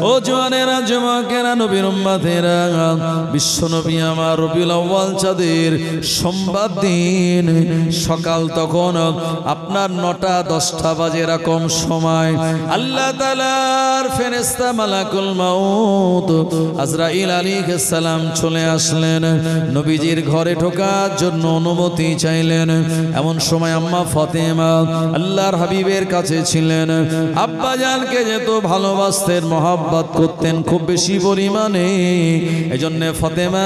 ও জওয়ানেরা যুবকেরা নবীর উম্মতেরা বিশ্বনবী আমার রবিউল আউয়াল চাঁদের সোমবার দিন সকাল তখন আপনার 9টা-10টা বাজে এরকম সময় আল্লাহ তাআলার ফেরেশতা মালাকুল মাউত আজরাইল আলাইহিস সালাম চলে আসলেন নবীজির ঘরে ঢোকার জন্য অনুমতি চাইলেন। এমন সময় আম্মা ফাতেমা আল্লাহর হাবিবের কাছে ছিলেন। আব্বাজানকে যেহেতু ভালোবাসতেন, মহব্বত করতেন খুব বেশি পরিমাণে, এজন্য ফাতেমা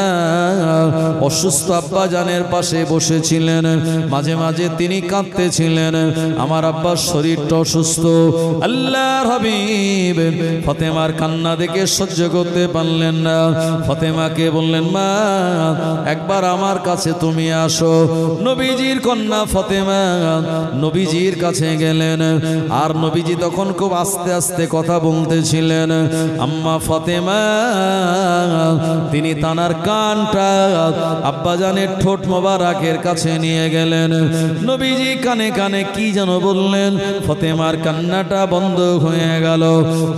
অসুস্থ আব্বাজানের পাশে বসেছিলেন। মাঝে মাঝে তিনি কাঁদতেছিলেন, আমার আব্বার শরীরটা অসুস্থ। আল্লাহর হাবিব ফাতেমার কান্না দেখে সহ্য করতে পারলেন না। ফাতেমাকে বললেন, মা একবার আমার কাছে তুমি আসো। নবীজির কন্যা ফাতেমা নবীজির কাছে গেলেন, আর নবীজি তখন খুব আস্তে আস্তে কথা বলতেছিলেন। আম্মা ফাতেমা তিনি তানার কানটা আব্বাজানের ঠোঁট মোবারকের কাছে নিয়ে গেলেন। নবীজি কানে কানে কি যেন বললেন, ফাতেমার কান্নাটা বন্ধ হয়ে গেল।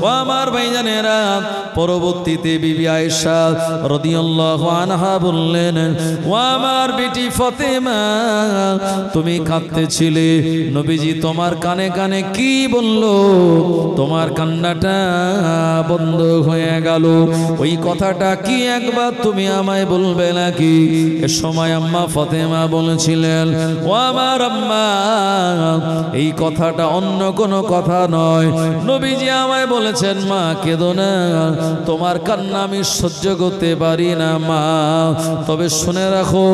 ও আমার ভাইজানেরা, পরবর্তীতে বিবি আয়েশা রাদিয়াল্লাহু আনহা বললেন, ও আমার বেটি ফাতেমা তুমি কাঁদতেছিলে, নবীজি তোমার কানে কানে কি বলল, তোমার কান্নাটা বন্ধ হয়ে গেল, ওই কথাটা কি একবার তুমি আমায় বলবে নাকি? এ সময় আম্মা ফাতেমা বলেছিলেন, ও আমার আম্মা এই কথাটা অন্য কোনো কথা নয়, নবীজি আমায় বলেছেন মা কেঁদো না, তোমার কান্না আমি সহ্য করতে পারি না মা। তবে শুনে রাখো,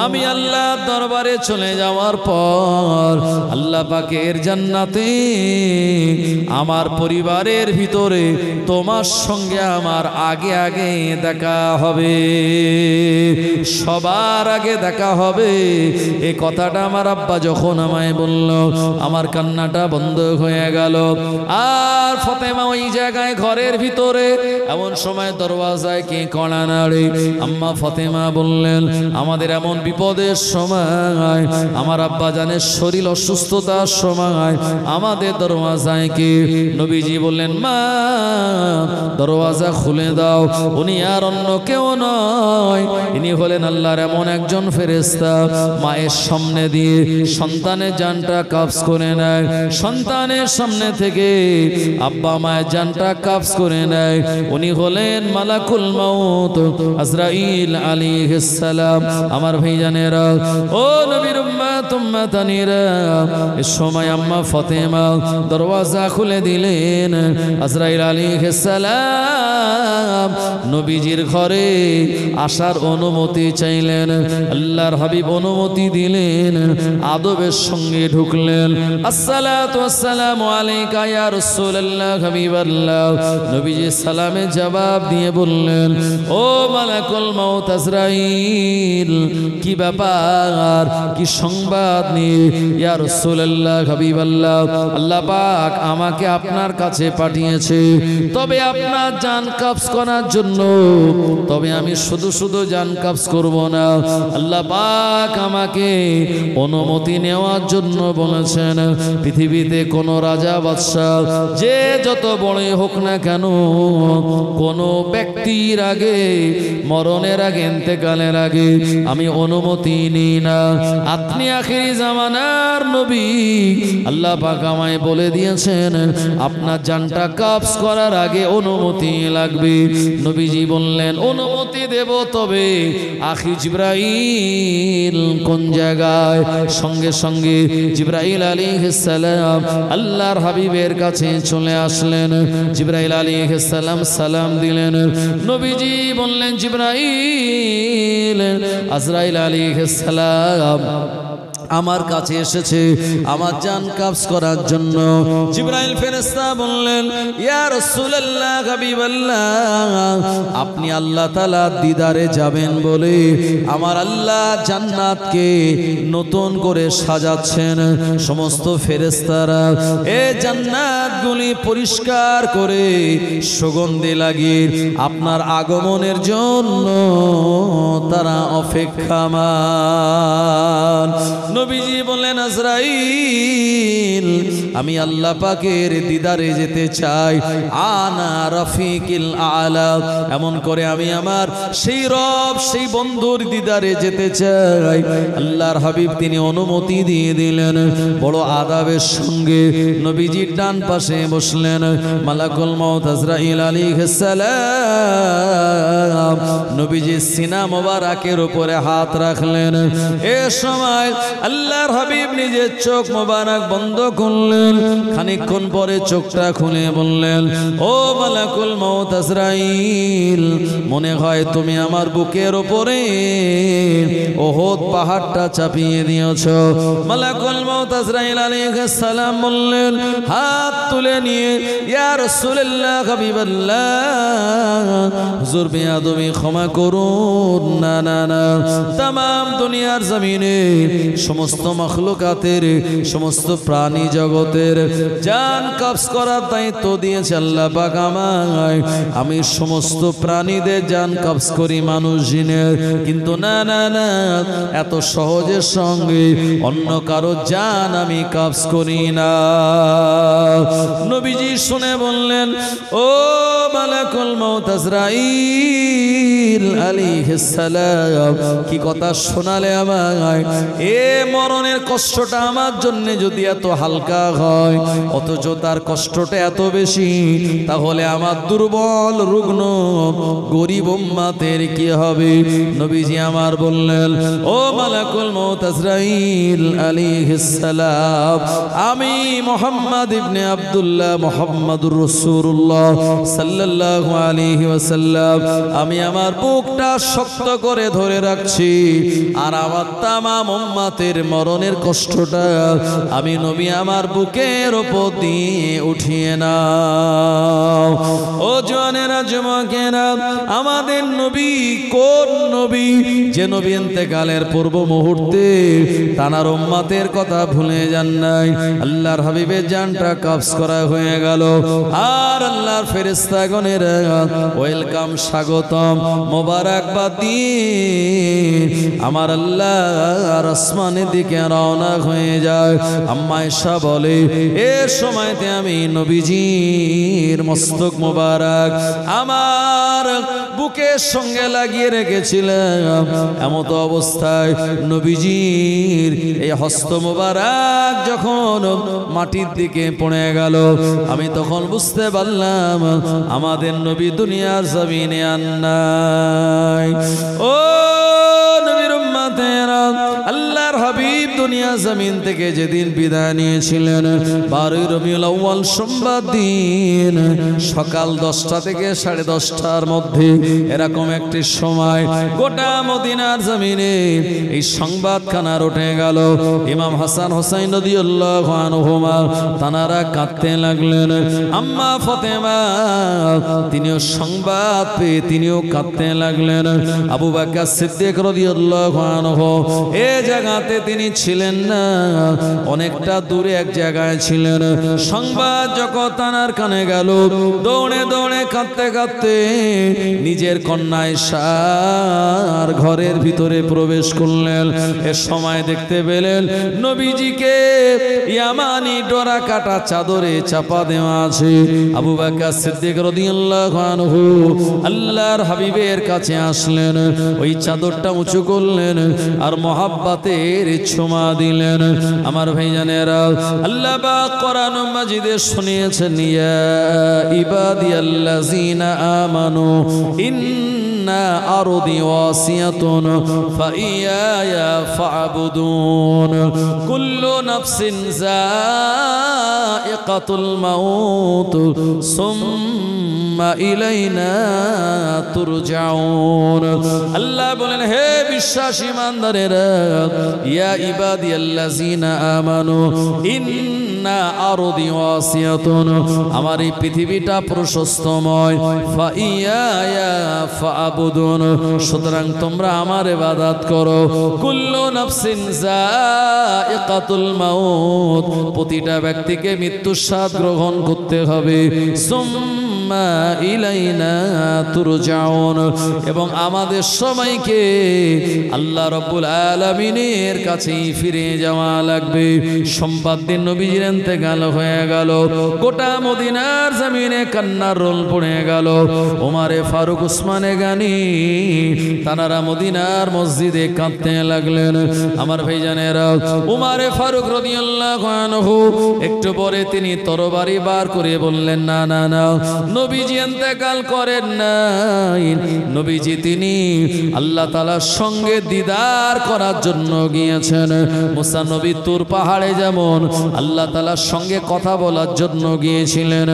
আমি আল্লাহর দরবারে চলে যাওয়ার পর আল্লাহ পাকের জান্নাতে আমার পরিবারের ভিতরে তোমার সঙ্গে আমার আগে আগে দেখা হবে, সবার আগে দেখা হবে। এই কথাটা আমার আব্বা যখন আমায় বলল, আমার কান্নাটা বন্ধ হয়ে গেল। আর ফাতেমা ওই জায়গায় ঘরের ভিতরে, এমন সময় দরওয়াজায় কে কড়া নাড়ে। আম্মা ফাতেমা বললেন, আমাদের এমন বিপদের সময়, আমার আব্বা জানের শরীর অসুস্থতার সময় আমাদের দরওয়াজায় কে? নবীজি বললেন, মা দরওয়াজা খুলে দাও। উনি আর অন্য কেউ নয়, ইনি হলেন আল্লাহর এমন একজন ফেরেশতা, মায়ের সামনে দিয়ে সন্তানের জানটা কাবজ করে নেয়, সন্তানের সামনে থেকে আব্বা মায়ের জানটা কাবজ করে নেয়। উনি হলেন মালাকুল মাউত আজরাইল আলাইহিস সালাম। আমার ভাইজানেরা, ও নবীর উম্মত উম্মতানিরা, এই সময় আম্মা ফাতেমা দরওয়াজা খুলে দিলেন। আজরাইল আলাইহিস সালাম নবীজির ঘরে আসার অনুমতি চাইলেন। আল্লাহর হাবিব অনুমতি দিলেন, আদবের সঙ্গে ঢুকলেন। আসসালাতু ওয়াসসালামু আলাইকা ইয়া রাসূলুল্লাহ হাবিবাল্লাহ। নবীজি সালামে জবাব দিয়ে বললেন, ও মালাকুল মাউত আজরাইল, কি ব্যাপার, কি সংবাদ নিয়ে? ইয়া রাসূলুল্লাহ হাবিবাল্লাহ, আল্লাহ পাক আমাকে আপনার কাছে পাঠিয়েছে, তবে আপনার জান কবজ করার জন্য। তবে আমি শুধু শুধু জান কবজ করব না, আল্লাহ পাক আমাকে অনুমতি নেওয়ার জন্য বলেছেন। পৃথিবীতে কোন রাজা বাদশা যে যত বড়ই হোক না কেন, কোন ব্যক্তির আগে, মরণের আগে, ইন্তেকালের আগে আমি অনুমতি নিই না। আপনি আখিরি জামানার নবী, আল্লাহ পাক আমায় বলে দিয়েছেন আপনার জানটা কবজ করার আগে অনুমতি লাগবে। নবীজি বললেন, অনুমতি দেব, তবে আখি জিবরাইল কোন জায়গায়? সঙ্গে সঙ্গে জিবরাইল আলাইহিস সালাম আল্লাহর হাবিবের কাছে চলে আসলেন। জিবরাইল আলাইহিস সালাম সালাম দিলেন। নবীজি বললেন, জিবরাইল আজরাইল আলাইহিস সালাম আমার কাছে এসেছে আমার জান কবজ করার জন্য। জিবরাইল ফেরেশতা বললেন, ইয়া রাসূলুল্লাহ হাবিবাল্লাহ, আপনি আল্লাহ তাআলার দিদারে যাবেন বলে আমার আল্লাহ জান্নাতকে নতুন করে সাজাচ্ছেন। সমস্ত ফেরেশতারা এই জান্নাতগুলি পরিষ্কার করে সুগন্ধি লাগিয়ে আপনার আগমনের জন্য তারা অপেক্ষামান। নবীজি বললেন আজরাইল আমি আল্লাহ পাকের দিদারে যেতে চাই আনা রফিকিল আলা এমন করে আমি আমার সেই রব সেই বন্ধুর দিদারে যেতে চাই আল্লাহর হাবিব তিনি অনুমতি দিয়ে দিলেন বড় আদাবের সঙ্গে নবীজির ডান পাশে বসলেন মালাকুল মউত আজরাইল আলাইহিস সালাম নবীজির সিনা মোবারকের উপরে হাত রাখলেন এ সময় আল্লাহর হাবিব নিজের চোখ মোবারক বন্ধ করলেন খানিকক্ষণ পরে চোখটা খুলে বললেন ও মালাকুল মউত আজরাইল মনে হয় তুমি আমার বুকের উপরে ওহদ পাহাড়টা চাপিয়ে দিয়েছো মালাকুল মউত আজরাইল আলাইহিস সালাম বললেন হাত তুলে নিয়ে ইয়া রাসূলুল্লাহ হাবিবাল্লাহ হুজুর বেয়াদবি ক্ষমা করুন না না না তাম দুনিয়ার জমিনে সমস্ত মাখলুকাতের সমস্ত প্রাণী জগতের জান কবজ করার দায়িত্ব দিয়েছে আল্লাহ পাক আমায় আমি সমস্ত প্রাণীদের জান কবজ করি মানুষ জিনের কিন্তু না না না এত সহজের সঙ্গে অন্য কারো জান আমি কবজ করি না নবীজি শুনে বললেন ও মালাকুল মউত আজরাইল আলাইহিস সালাম কি কথা শোনালে আমায় এ মরণের কষ্টটা আমার জন্য যদি এত হালকা হয় অথচ তার কষ্টটা এত বেশি তাহলে আমার দুর্বল রুগ্ন গরিব উম্মতের কি হবে নবীজি আমার বললেন ও মালাকুল মউত আজরাইল আলাইহিস সালাম আমি মুহাম্মদ ইবনে আব্দুল্লাহ মুহাম্মাদুর রাসূলুল্লাহ সাল্লাল্লাহু আলাইহি ওয়াসাল্লাম আমি আমার বুকটা শক্ত করে ধরে রাখছি আর আমার তামাম উম্মতের মরণের কষ্টটা আমি নবী আমার বুকের উপর দিয়ে উঠিয়ে নাও ও জওয়ানেরা যুবকেরা আমাদের নবী কোন নবী যে নবী ইন্তেকালের পূর্ব মুহূর্তে তানার উম্মতের কথা ভুলে যান নাই আল্লাহর হাবিবের জানটা কবজ করা হয়ে গেল আর আল্লাহর ফেরেশতাগণের ওয়েলকাম স্বাগতম মোবারকবাদ দিয়ে আমার আল্লাহ আসমানের দিকে রওনা হয়ে যায় আম্মা আয়েশা বলে এ সময়তে আমি নবীজির মস্তক মোবারক আমার বুকের সঙ্গে লাগিয়ে রেখেছিলাম এমত অবস্থায় নবীজির এই হস্ত মোবারক যখন মাটির দিকে পড়ে গেল আমি তখন বুঝতে পারলাম আমাদের নবী দুনিয়ার জমিনে আর নাই ও নবীর উম্মতেরা আল্লাহর হাবিব দুনিয়া জমিন থেকে যেদিন বিদায় নিয়েছিলেন 12 রবিউল আউয়াল সোমবার দিন সকাল 10টা থেকে 10:30টার মধ্যে এরকম একটি সময় গোটা মদিনার জমিনে এই সংবাদখানা উঠে গেল ইমাম হাসান হোসেন রাদিয়াল্লাহু আনহুমা তানারা কাঁদতে লাগলেন আম্মা ফাতেমা তিনিও সংবাদ পেয়ে তিনিও কাঁদতে লাগলেন আবু বকর সিদ্দিক রাদিয়াল্লাহু আনহু এই জায়গাতে তিনি ছিলেন না অনেকটা দূরে এক জায়গায় ছিলেন সংবাদ যখন তানার কানে গেল দৌড়ে দৌড়ে কাঁদতে কাঁদতে নিজের কন্যা আয়েশার ঘরের ভিতরে প্রবেশ করলেন এ সময় দেখতে পেলেন নবীজিকে ইয়ামানি ডোরা কাটা চাদরে চাপা দেওয়া আছে আবু বকর সিদ্দিক রাদিয়াল্লাহু আনহু আল্লাহর হাবিবের কাছে আসলেন ওই চাদরটা উঁচু করলেন আর মহাব্বতের ছোঁয়া দিলেন আমার ভাইজানেরা আল্লাহ পাক কোরআন মাজিদে শুনিয়েছেন ইয়া ইবাদিয়াল্লাযিনা আমানু ইন্না আরদি ওয়াসিয়াতুন ফাইয়ায়া ফা'বুদুন কুল্লু নাফসিন যায়িকাতুল মাউত সুম্মা ইলাইনা তুরজাউন আল্লাহ বলেন হে বিশ্বাসী ইমানদারেরা ইয়া ইবাদিয়াল্লাযিনা আমানু ইন্না আরদি ওয়াসিয়াতুন আমার এই পৃথিবীটা প্রশস্তময় ফাইয়ায়া ফা'বুদুন সুতরাং তোমরা আমার ইবাদত করো কুল্লু নাফসিন যায়িকাতুল মাউত প্রতিটা ব্যক্তিকে মৃত্যুর স্বাদ গ্রহণ করতে হবে সুম্মা ইলাইনা তুরজাউন, এবং আমাদের সবাইকে আল্লাহ রাব্বুল আলামিনের কাছেই ফিরে যাওয়া লাগবে। সোমবার দিন নবীজির ইন্তেকাল হয়ে গেল, গোটা মদিনার জমিনে কান্নার রোল পড়ে গেল। ওমরে ফারুক, উসমানে গানি তানারা মদিনার মসজিদে কাঁদতে লাগলেন। আমার ভাইজানেরা, ওমরে ফারুক রাদিয়াল্লাহু আনহু একটু পরে তিনি তরবারি বার করে বললেন, না না না, নবীজি ইন্তেকাল করেন নাই, নবীজি তিনি আল্লাহ তাআলার সঙ্গে দিদার করার জন্য গিয়েছেন। মুসা নবী তুর পাহাড়ে যেমন আল্লাহ তাআলার সঙ্গে কথা বলার জন্য গিয়েছিলেন,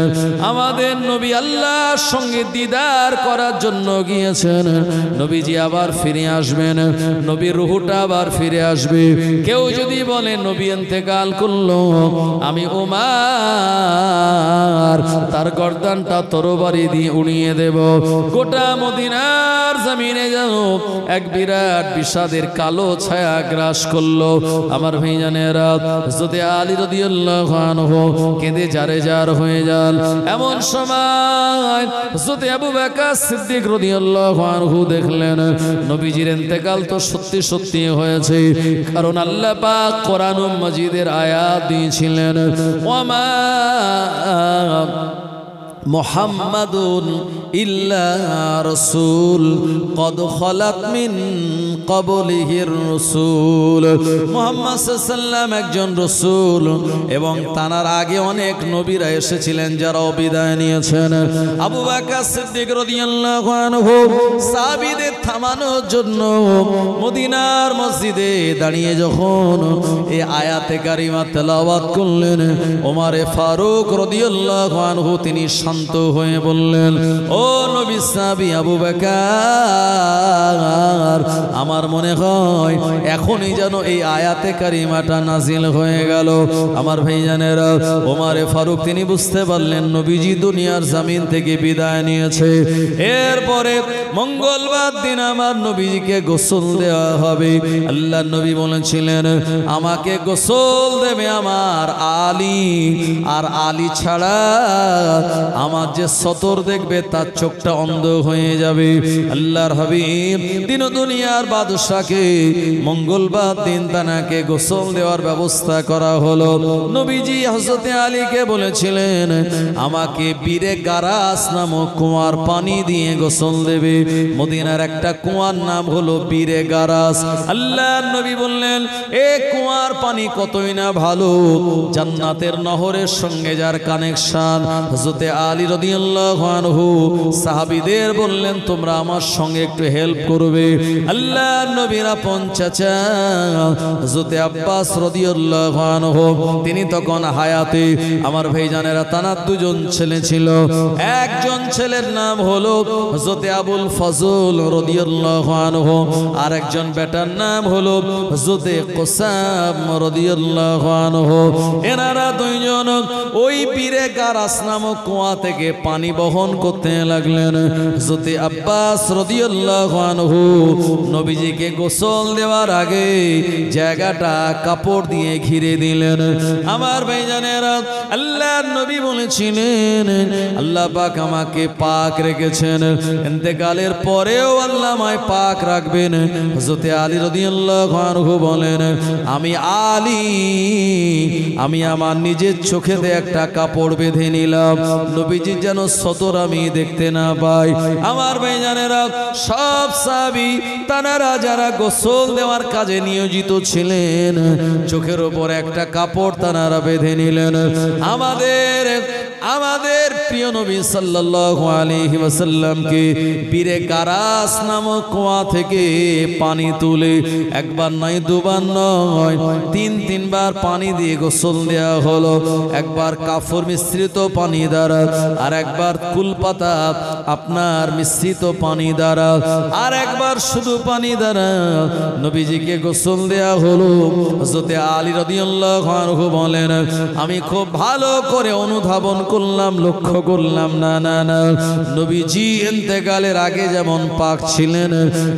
আমাদের নবী আল্লাহর সঙ্গে দিদার করার জন্য গিয়েছেন। নবীজি আবার ফিরে আসবেন, নবীর রূহটা আবার ফিরে আসবে। কেউ যদি বলে নবী ইন্তেকাল করলো, আমি ওমর তার গর্দানটা তরবারি দিয়ে উড়িয়ে দেব। গোটা মদিনার জমিনে যেন এক বিরাট বিষাদের কালো ছায়া গ্রাস করলো। আমার ভাইজানেরা, হযরতে আলী রাদিয়াল্লাহু আনহু কেঁদে জারে জার হয়ে যান। এমন সময় হযরতে আবু বকর সিদ্দিক রাদিয়াল্লাহু আনহু দেখলেন নবীজির ইন্তেকাল তো সত্যি সত্যি হয়েছে, কারণ আল্লাহ পাক কোরআনুল মাজিদের আয়াত দিয়েছিলেন, ওয়ামা মুহাম্মাদুন ইল্লা রাসূল কদ খালাত মিন ক্বাবলিহির রাসূল। মুহাম্মদ সাল্লাল্লাহু আলাইহি ওয়াসাল্লাম একজন রাসূল, এবং তার আগে অনেক নবীরা এসেছিলেন যারা বিদায় নিয়েছেন। আবু বকর সিদ্দিক রাদিয়াল্লাহু আনহু সাহাবীদের থামানোর জন্য মদিনার মসজিদে দাঁড়িয়ে যখন এই আয়াতে কারিমা তেলাওয়াত করলেন, ওমরে ফারুক রাদিয়াল্লাহু আনহু তিনি শান্ত হয়ে বললেন, ও নবী সাহাবী আবু বকর, আমার মনে হয় এখনই যেন এই আয়াতে কারিমাটা নাজিল হয়ে গেল। আমার ভাইজানেরা, ওমরে ফারুক তিনি বুঝতে পারলেন নবীজি দুনিয়ার জমিন থেকে বিদায় নিয়েছে। এরপরে মঙ্গলবার দিন আমার নবীজিকে গোসল দেওয়া হবে। আল্লাহর নবী বলেছিলেন, আমাকে গোসল দেবে আমার আলী, আর আলী ছাড়া আমার যে সতর দেখবে তার চোখটা অন্ধ হয়ে যাবে। আল্লাহর হাবিব দিন দুনিয়ার বাদশাকে মঙ্গলবার দিন তাকে গোসল দেওয়ার ব্যবস্থা করা হলো। নবীজি হযরতে আলীকে বলেছিলেন, আমাকে বীরে গারাস নামক কুয়ার পানি দিয়ে গোসল দেবে। মদিনার একটা কুয়ার নাম হলো বীরে গারাস। আল্লাহর নবী বললেন, এ কুয়ার পানি কতই না ভালো, জান্নাতের নহরের সঙ্গে যার কানেকশন। হযরতে আলী রাদিয়াল্লাহু আনহু সাহাবীদের বললেন, তোমরা আমার সঙ্গে একটু হেল্প করবে। আল্লাহর নবীর আপন চাচা হযরতে আব্বাস রাদিয়াল্লাহু আনহু তিনি তখন হায়াতে। আমার ভাইজানেরা, তার দুজন ছেলে ছিল। একজন ছেলের নাম হলো হযরতে আবুল ফজল রাদিয়াল্লাহু আনহু, আর একজন বেটার নাম হলো হযরতে কুসাম রাদিয়াল্লাহু আনহু। এনারা দুইজন ওই বীরে গারাস নামক কুয়া থেকে পানি বহন করতে লাগলেন। হযরতে আব্বাস রাদিয়াল্লাহু আনহু নবীজিকে গোসল দেওয়ার আগে জায়গাটা কাপড় দিয়ে ঘিরে দিলেন। আমার ভাইজানেরা, আল্লাহর নবী বলেছিলেন, আল্লাহ পাক আমাকে পাক রেখেছেন, ইন্তেকালের পরেও আল্লাহ আমায় পাক রাখবেন। হযরতে আলী রাদিয়াল্লাহু আনহু বলেন, আমি আলী, আমি আমার নিজের চোখেতে একটা কাপড় বেঁধে নিলাম, নবীজি যেন সতর আমি দেখতে না পাই। আমার ভাইজানেরা, সব সাহাবী তানারা যারা গোসল দেওয়ার কাজে নিয়োজিত ছিলেন, চোখের উপর একটা কাপড় তানারা বেঁধে নিলেন। আমাদের প্রিয় নবী সাল্লাল্লাহু আলাইহি ওয়াসাল্লামকে বীরে গারাস নামক কুয়া থেকে পানি তুলে একবার নয়, দুবার নয়, তিনবার পানি দিয়ে গোসল দেওয়া হলো। একবার কাফর মিশ্রিত পানি দ্বারা, আর একবার কুলপাতা আপনার মিশ্রিত পানি দ্বারা, আর একবার শুধু পানি দ্বারা নবীজিকে গোসল দেওয়া হলো। হযরতে আলী রাদিয়াল্লাহু আনহু বলেন, আমি খুব ভালো করে অনুধাবন করলাম, লক্ষ্য করলাম না না না, নবীজি ইন্তেকালের আগে যেমন পাক ছিলেন,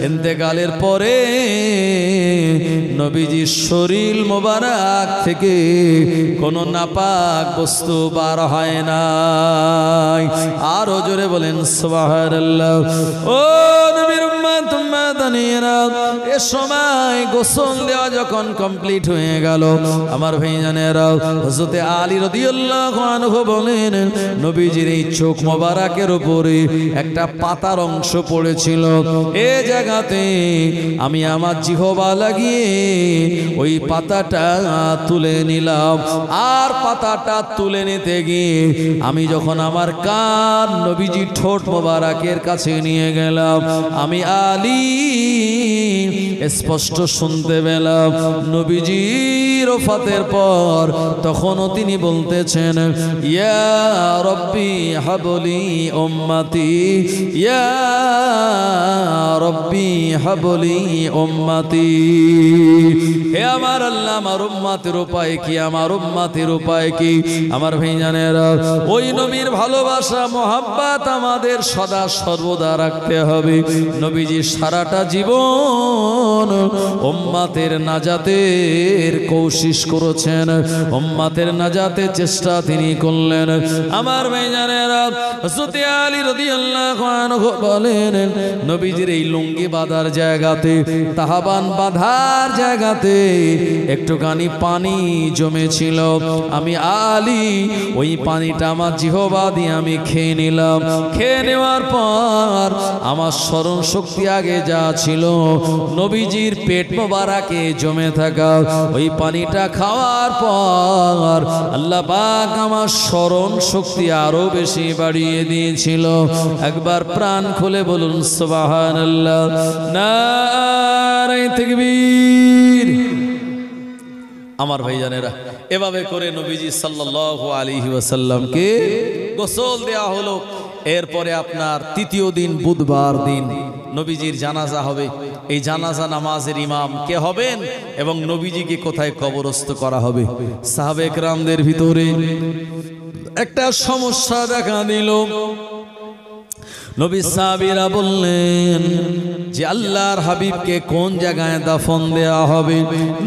ইন্তেকালের পরে নবীজির শরীর মোবারক থেকে কোনো নাপাক বস্তু বার হয় না। আরো জোরে বলেন সুবহানাল্লাহ। ও নবীর উম্মত উম্মাদানিরা, এ সময় গোসল দেওয়া যখন কমপ্লিট হয়ে গেল, আমার ভাইজানেরা, হযরত আলী রাদিয়াল্লাহু আনহু বলেন, নবীজির এই চোখ মোবারকের উপরে একটা পাতার অংশ পড়েছিল। এই জায়গাতে আমি আমার জিহবা লাগিয়ে ওই পাতাটা তুলে নিলাম। আর পাতাটা তুলে নিতে গিয়ে আমি যখন আমার কান নবীজি ঠোঁট মোবারকের কাছে নিয়ে গেলাম, আমি আলী স্পষ্ট শুনতে পেলাম নবীজির ওফাতের পর তখনও তিনি বলতেছেন, ইয়া রব্বি হাবলি উম্মতি, ইয়া রব্বি হাবলি উম্মতি। হে আমার আল্লাহ, আমার উম্মতের উপায় কি, আমার উম্মতের উপায় কি? আমার ভাইজানেরা, ওই নবীর ভালোবাসা মোহাব্বত আমাদের সদা সর্বদা রাখতে হবে। নবীজি সারাটা জীবন উম্মতের নাজাতের কোশিশ করেছেন, উম্মতের নাজাতের চেষ্টা তিনি করলেন। আমার ভাইজানেরা, হযরত আলী রাদিয়াল্লাহু আনহু বলেন, নবীজির এই লুঙ্গি বাঁধার জায়গাতে, তাহাবান বাঁধার জায়গাতে একটুখানি পানি জমেছিল। আমি আলী ওই পানিটা আমার জিহবা দিয়ে আমি খেয়ে নিলাম। খেয়ে নেওয়ার পর আমার স্মরণ শক্তি আগে যা ছিল, নবীজির পেট মোবারকে জমে থাকা ওই পানিটা খাওয়ার পর আল্লাহ পাক আমার স্মরণ শক্তি আরো বেশি বাড়িয়ে দিয়েছিল। একবার প্রাণ খুলে বলুন সুবহানাল্লাহ, নারে তাকবীর। আমার ভাইজানেরা, এভাবে করে নবীজি সাল্লাল্লাহু আলাইহি ওয়াসাল্লামকে গোসল দেওয়া হলো। এরপরে আপনার তৃতীয় দিন বুধবার দিন নবীজির জানাজা হবে। এই জানাজা নামাজের ইমাম কে হবেন এবং নবীজিকে কোথায় কবরস্থ করা হবে? সাহাবে কেরামদের ভিতরে একটা সমস্যা দেখা দিল। নবী সাহাবীরা বললেন যে আল্লাহর হাবিবকে কোন জায়গায় দাফন দেয়া হবে?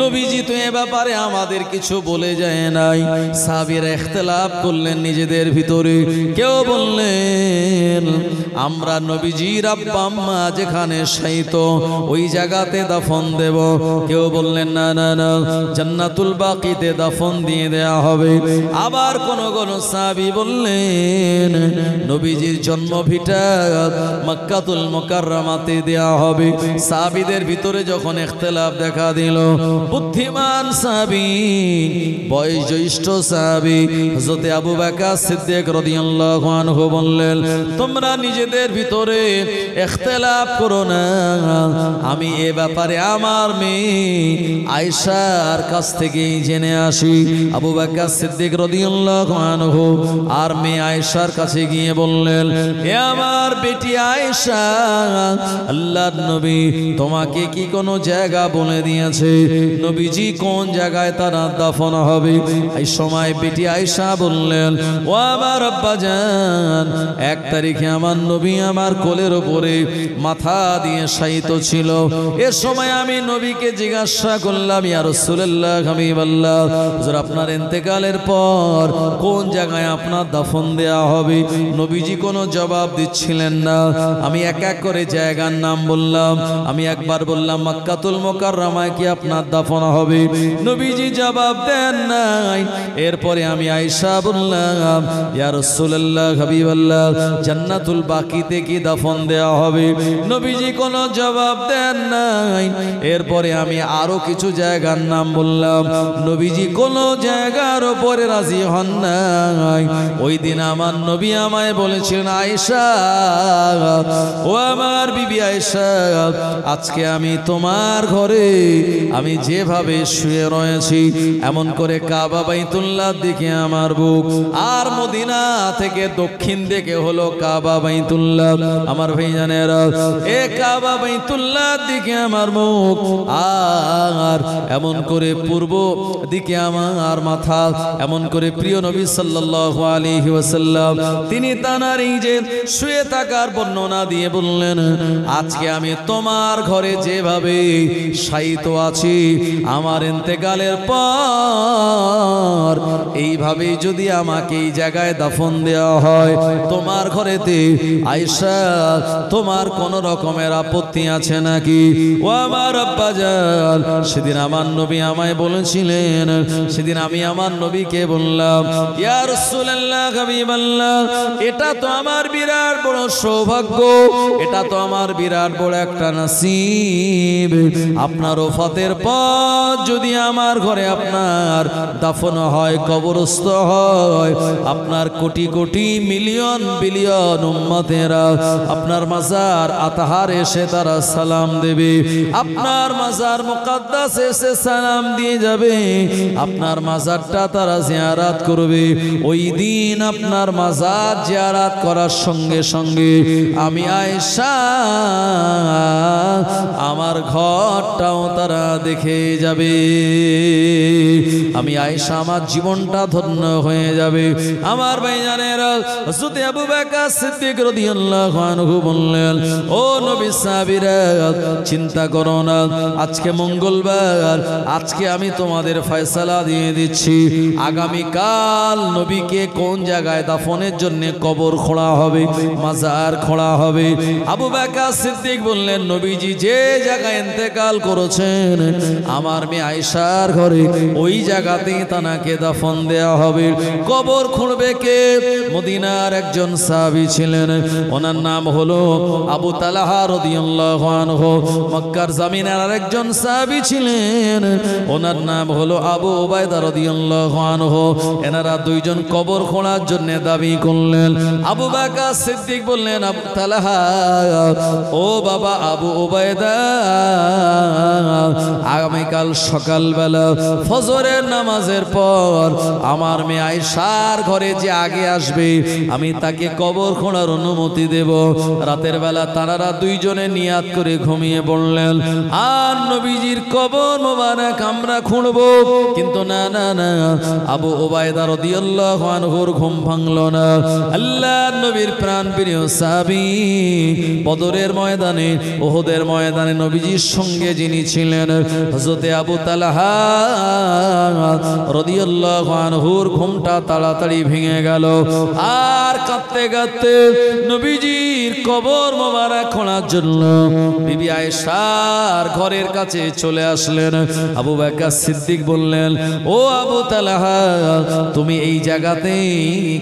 নবীজি তো এ ব্যাপারে আমাদের কিছু বলে যায় নাই। সাহাবীরা ইখতিলাফ করলেন নিজেদের ভিতরে। কেউ বললেন আমরা নবীজির আব্বা আম্মা যেখানে শায়িত ওই জায়গাতে দাফন দেব। কেউ বললেন না না না, জান্নাতুল বাকিতে দাফন দিয়ে দেয়া হবে। আবার কোন কোন সাহাবী বললেন নবীজির জন্মভিটা মক্কাতুল মুকাররমাতে দেয়া হবে। সাহাবীদের ভিতরে যখন ইখতিলাফ দেখা দিল, বুদ্ধিমান সাহাবী, বয়স জ্যেষ্ঠ সাহাবী হযরত আবু বকর সিদ্দিক রাদিয়াল্লাহু আনহু বললেন, তোমরা নিজেদের ভিতরে ইখতিলাফ করো না, আমি এ ব্যাপারে আমার মেয়ে আয়েশার কাছ থেকে জেনে আসি। আবু বকর সিদ্দিক রাদিয়াল্লাহু আনহু আর মেয়ে আয়েশার কাছে গিয়ে বললেন, হে আমার বেটি আয়েশা, আল্লাহর নবী তোমাকে কি কোনো জায়গা বলে দিয়েছে নবীজি কোন জায়গায় তারা দাফন হবে? এই সময় বেটি আয়েশা বললেন, ও আমার আব্বা জান, 1 তারিখে আমার নবী আমার কোলের উপরে মাথা দিয়ে শায়িত ছিল। এ সময় আমি নবীকে জিজ্ঞাসা করলাম, ইয়া রাসূলুল্লাহ, হাবিবাল্লাহ, হুজুর আপনার ইন্তেকালের পর কোন জায়গায় আপনার দাফন দেয়া হবে? নবীজি কোনো জবাব দিচ্ছিলেন না। আমি এক এক করে জায়গার নাম বললাম। আমি একবার বললাম মক্কাতুল মুকাররমায় কি আপনার দাফন হবে? নবীজি জবাব দেন নাই। এরপরে আমি আয়েশা বললাম, ইয়া রাসূলুল্লাহ, হাবিবাল্লাহ, জান্নাতুল বাকিতে কি দাফন দেওয়া হবে? নবীজি কোনো জবাব দেন নাই। এরপরে আমি আরো কিছু জায়গার নাম বললাম। নবীজি কোনো জায়গার উপরে রাজি হন নাই। ওই দিন আমার নবী আমায় বলেছিলেন, আয়েশা, ও আমার বিবি আয়েশা, আজকে আমি তোমার ঘরে আমি যেভাবে শুয়ে রয়েছি এমন করে কাবা বাইতুল্লাহর দিকে আমার বুক, আর মদিনা থেকে দক্ষিণ দিকে হলো কাবা বাইতুল্লাহ। বাইতুল্লাহ। আমার ভাইজানেরা, এ কাবা বাইতুল্লাহ দিকে আমার মুখ, আর এমন করে পূর্ব দিকে আমার মাথা, এমন করে প্রিয় নবী সাল্লাল্লাহু আলাইহি ওয়াসাল্লাম তিনি তানার এই যে শুয়ে থাকার বর্ণনা দিয়ে বললেন, আজকে আমি তোমার ঘরে যেভাবে শায়িত আছি, আমার ইন্তেকালের পর এইভাবে যদি আমাকে এই জায়গায় দাফন দেওয়া হয় তোমার ঘরেতে, আয়েশা তোমার কোন রকমের আপত্তি আছে নাকি? ও আমার আব্বাজান, সেদিন আমার নবী আমায় বলেছিলেন, সেদিন আমি আমার নবীকে বললাম, ইয়া রাসূলুল্লাহ, হাবিবাল্লাহ, এটা তো আমার বিরাট বড় সৌভাগ্য, এটা তো আমার বিরাট বড় একটা নসিব, আপনার ওফাতের পর যদি আমার ঘরে আপনার দাফন হয়, কবরস্থ হয়, আপনার কোটি কোটি মিলিয়ন বিলিয়ন উম্মতেরা আপনার মাজার আতাহার এসে তারা সালাম দেবে, আপনার মাজার মুকাদ্দাস এসে সালাম দিয়ে যাবে, আপনার মাজারটা তারা জিয়ারত করবে। ওই দিন আপনার মাজার জিয়ারত করার সঙ্গে সঙ্গে আমি আয়েশা আমার ঘরটাও তারা দেখে যাবে, আমি আয়েশা আমার জীবনটা ধন্য হয়ে যাবে। আমার ভাইজানেরা, হযরত আবু বকর সিদ্দিক রাদিয়াল্লাহু আনহু বললেন, ও নবী সাহাবীরা, চিন্তা করো না, আজকে মঙ্গলবার, আজকে আমি তোমাদের ফয়সালা দিয়ে দিচ্ছি, আগামী কাল নবীকে কোন জায়গায় দাফনের জন্য কবর খোঁড়া হবে, মাজার খোঁড়া হবে। আবু বকর সিদ্দিক বললেন, নবীজি যে জায়গায় ইন্তেকাল করেছেন আমার মেয়ে আয়েশার ঘরে, ওই জায়গাতেই তানাকে দাফন দেয়া হবে। কবর খুঁড়বে কে? মদিনার একজন সাহাবী ছিলেন, ওনার নাম হলো আবু তালহা রাদিয়াল্লাহু আনহু। মক্কার জমিনের আরেকজন সাহাবী ছিলেন, ওনার নাম হলো আবু উবাইদা রাদিয়াল্লাহু আনহু। এনারা দুইজন কবর খোঁড়ার জন্য দাবি করলেন। আবু বকর সিদ্দিক বললেন, আবু তালহা, ও বাবা আবু উবাইদা, আগামীকাল সকালবেলা ফজরের নামাজের পর আমার মেয়ে আয়েশার ঘরে যে আগে আসবে আমি তাকে কবর খোঁড়ার অনুমতি দেব। রাতের বেলা তারা দুইজনে নিয়াত করে ঘুমিয়ে পড়লেন, আর নবীজির কবর মোবারক আমরা খুঁড়ব। কিন্তু না না না, আবু উবাইদা রাদিয়াল্লাহু আনহুর ঘুম ভাঙল না। আল্লাহর নবীর প্রাণ প্রিয় সাহাবী, বদরের ময়দানে, উহুদের ময়দানে নবীজির সঙ্গে যিনি ছিলেন হযরত আবু তালহা রাদিয়াল্লাহু আনহুর ঘুমটা তাড়াতাড়ি ভেঙে গেল, আর কাঁদতে কাঁদতে নবীজির কবর মোবারক খোঁড়ার জন্য বিবি আয়েশার ঘরের কাছে চলে আসলেন। আবু বকর সিদ্দিক বললেন, ও আবু তালহা, তুমি এই জায়গাতেই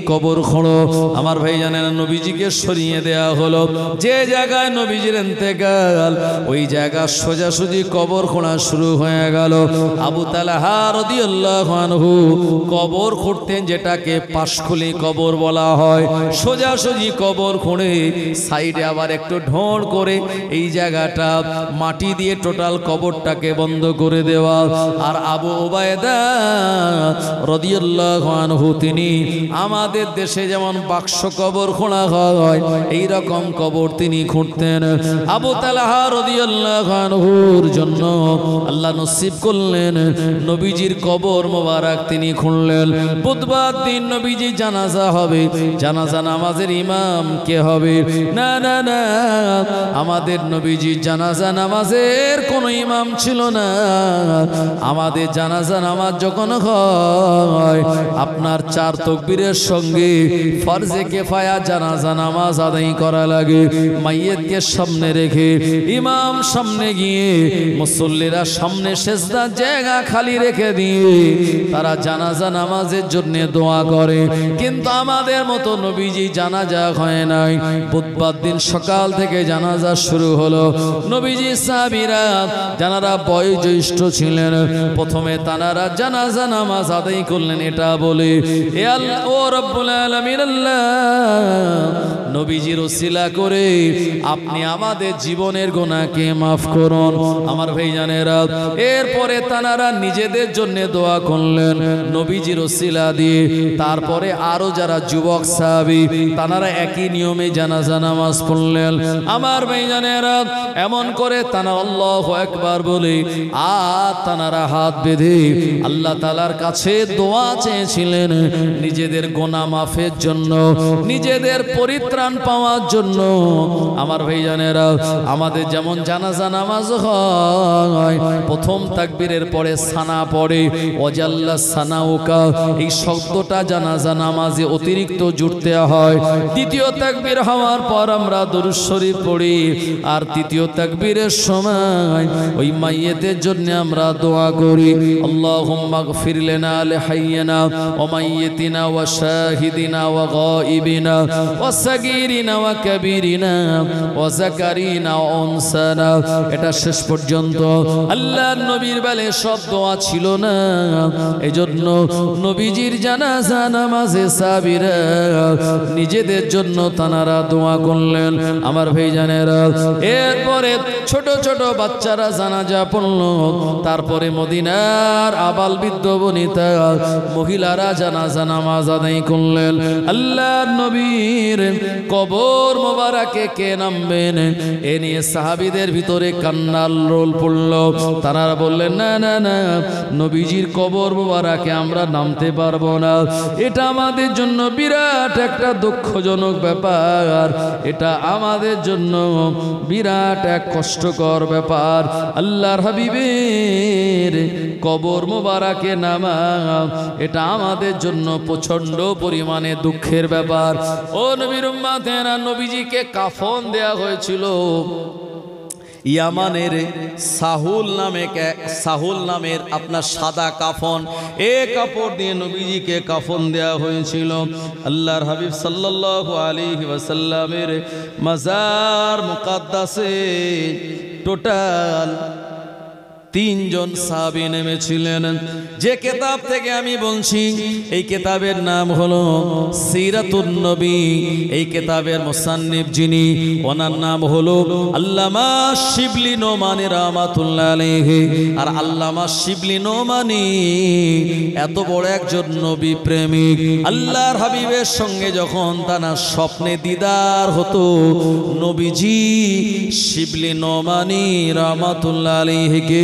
কবর খোঁড়ো। আমার ভাই জানেন, নবীজিকে সরিয়ে দেয়া হলো, যে জায়গায় নবীজির ইন্তেকাল ওই জায়গা সোজাসুজি কবর খোঁড়া শুরু হয়ে গেল। আবু তালহা রাদিয়াল্লাহু আনহু কবর খুঁড়তেন, যেটাকে পাশখুলি কবর বলা হয়। সোজাসুজি কবর খুঁড়ে সাইডে আবার একটু ঢোঁড় করে এই জায়গাটা মাটি দিয়ে টোটাল কবরটাকে বন্ধ করে দেওয়া। আর আবু উবাইদা রাদিয়াল্লাহু আনহু তিনি আমাদের দেশে যেমন বাক্স কবর খোঁড়া হয় এই রকম কবর তিনি খুঁড়তেন। আবু তালহা রাদিয়াল্লাহু আনহুর জন্য আল্লাহ নসিব করলেন নবীজির কবর মোবারক তিনি খুঁড়লেন। বুধবার দিন নবীজি জানাজা হবে, জানাজা নামাজের ইমাম কে হবে? না না না, আমাদের নবীজি জানাজা নামাজের কোনো ইমাম ছিল না। আমাদের জানাজা নামাজ যখন হয় আপনার 4 তাকবীরের সঙ্গে ফরজে কিফায়া জানাজা নামাজ আদায় করা লাগে। মাইয়িতকে সামনে রেখে ইমাম সামনে গিয়ে মুসল্লিরা সামনে সেজদার জায়গা খালি রেখে দিয়ে তারা জানাজা নামাজের জন্য দোয়া করে। কিন্তু আমাদের মতো নবীজি জানাজা হয় নাই। বুধবার দিন সকাল থেকে জানাজা শুরু হলো। নবীজি সাহাবীরা যারা বয়োজ্যেষ্ঠ ছিলেন প্রথমে তারা জানাজা নামাজ আদায় করলেন এটা বলে, এ আল্লাহ ও রব্বুল আলামিন, আল্লাহ নবীজির ওসিলা করে আপনি আমাদের জীবনের গুনাহকে মাফ করুন। আমার ভাইজানেরা, এরপরে তানারা নিজেদের জন্য দোয়া করলেন নবীজির ওসিলা দিয়ে। তারপরে আরো যারা যুবক সাহাবী তানারা একই নিয়মে জানাজা নামাজ পড়লেন। আমার ভাইজানেরা, এমন করে তারা আল্লাহু আকবার বলে আর তানারা হাত বেঁধে আল্লাহ তাআলার কাছে দোয়া চেয়েছিলেন নিজেদের গুনাহ মাফের জন্য, নিজেদের পরিত্রাণ পাওয়ার জন্য। আমার ভাইজানেরা, আমাদের যেমন জানাজা নামাজ হয়, প্রথম তাকবীরের পরে সানা পড়ে, ওয়াজাল্লা সানাউকা, এই শব্দটা জানাজা নামাজে অতিরিক্ত জুড়তে হয়। দ্বিতীয় তাকবীর হওয়ার পর আমরা দুরূদ শরীফ পড়ি, আর তৃতীয় তাকবীরের সময় ওই মাইয়িতের জন্য আমরা দোয়া করি, আল্লাহুম্মা গফির লানা লিহাইয়িনা ওয়া মাইয়িতিনা ওয়া শাহিদিনা ওয়া গায়িবিনা ওয়া সাগীরিনা ওয়া কাবীরিনা ওয়া যাকারিনা ওয়া উনসানা। এটা শেষ পর্যন্ত আল্লাহর নবীর বেলে সব দোয়া ছিল না, এজন্য নবীজির জানাজা নামাজে সাহাবীরা নিজেদের জন্য তানারা দোয়া করলেন। আমার ভাইজানেরা, এরপরে ছোট ছোট বাচ্চারা জানাজা পড়ল, তারপরে মদিনার আবাল বৃদ্ধ বনিতা মহিলারা জানাজা নামাজ আদায় করলেন। আল্লাহর নবীর কবর মোবারকে কে নামবেন এ নিয়ে সাহাবীদের ভিতরে কান্নার রোল পড়ল। তারা বললেন, না না না, নবীজির কবর মোবারকে আমরা নামতে পারবো না, এটা আমাদের জন্য বিরাট একটা দুঃখজনক ব্যাপার, এটা আমাদের জন্য বিরাট এক কষ্টকর ব্যাপার। আল্লাহর হাবিবের কবর মোবারকে নামা এটা আমাদের জন্য প্রচন্ড পরিমাণে দুঃখের ব্যাপার। ও নবীর উম্মতেরা, নবীজিকে কাফন দেয়া হয়েছিল ইয়ামানের সাহুল নামের আপনার সাদা কাফন, এ কাপড় দিয়ে নবীজিকে কাফন দেয়া হয়েছিল। আল্লাহর হাবিব সাল্লাল্লাহু আলাইহি ওয়াসাল্লামের মাজার মুকাদ্দাসে টোটাল 3 জন সাহাবী নেমেছিলেন। যে কিতাব থেকে আমি বলছি এই কিতাবের নাম হলো সিরাতুন নবী। এই কিতাবের মুসান্নিফ যিনি, ওনার নাম হলো আল্লামা শিবলি নোমানী রাহমাতুল্লাহ আলাইহি। আর আল্লামা শিবলি নোমানী এত বড় একজন নবী প্রেমিক, আল্লাহর হাবিবের সঙ্গে যখন তার স্বপ্নে দিদার হতো, নবীজি শিবলি নোমানী রাহমাতুল্লাহ আলাইহিকে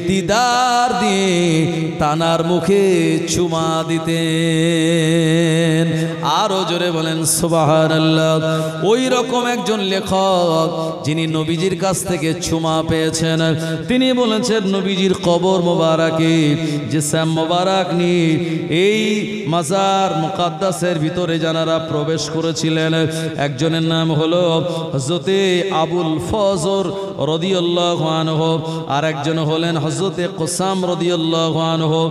দিদার দিয়ে তানার মুখে চুমা দিতেন। আরো জোরে বলেন সুবহানাল্লাহ। ওই রকম একজন লেখক যিনি নবীজির কাছ থেকে চুমা পেয়েছেন, তিনি বলেছেন নবীজির কবর মোবারকে যে শ্যাম মোবারক নিয়ে এই মাজার মুকাদ্দাসের ভিতরে যারা প্রবেশ করেছিলেন, একজনের নাম হলো হযরতে আবুল ফজর রাদিয়াল্লাহু আনহু, আর একজন হলেন হযরতে কুসাম রাদিয়াল্লাহু আনহু,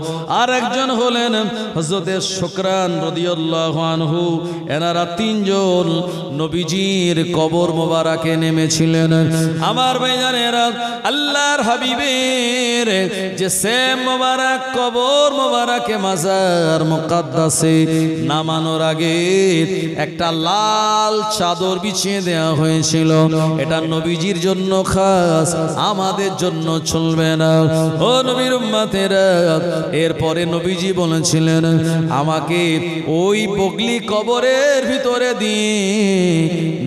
আর একজন হলেন হযরতে শুকরান রাদিয়াল্লাহু আনহু। এনারা 3 জন নবীজির কবর মোবারকে নেমেছিলেন। আমার ভাইজানেরা, আল্লাহর হাবিবের যে শ্যাম মোবারক কবর মোবারকে মাজার মুকাদ্দাসে নামানোর আগে একটা লাল চাদর বিছিয়ে দেওয়া হয়েছিল। এটা নবীজির জন্য খাস, আমাদের জন্য চলবে না। ও নবীর উম্মতেরা, এরপরে নবীজি বলেছিলেন আমাকে ওই বগলি কবরের ভিতরে দিয়ে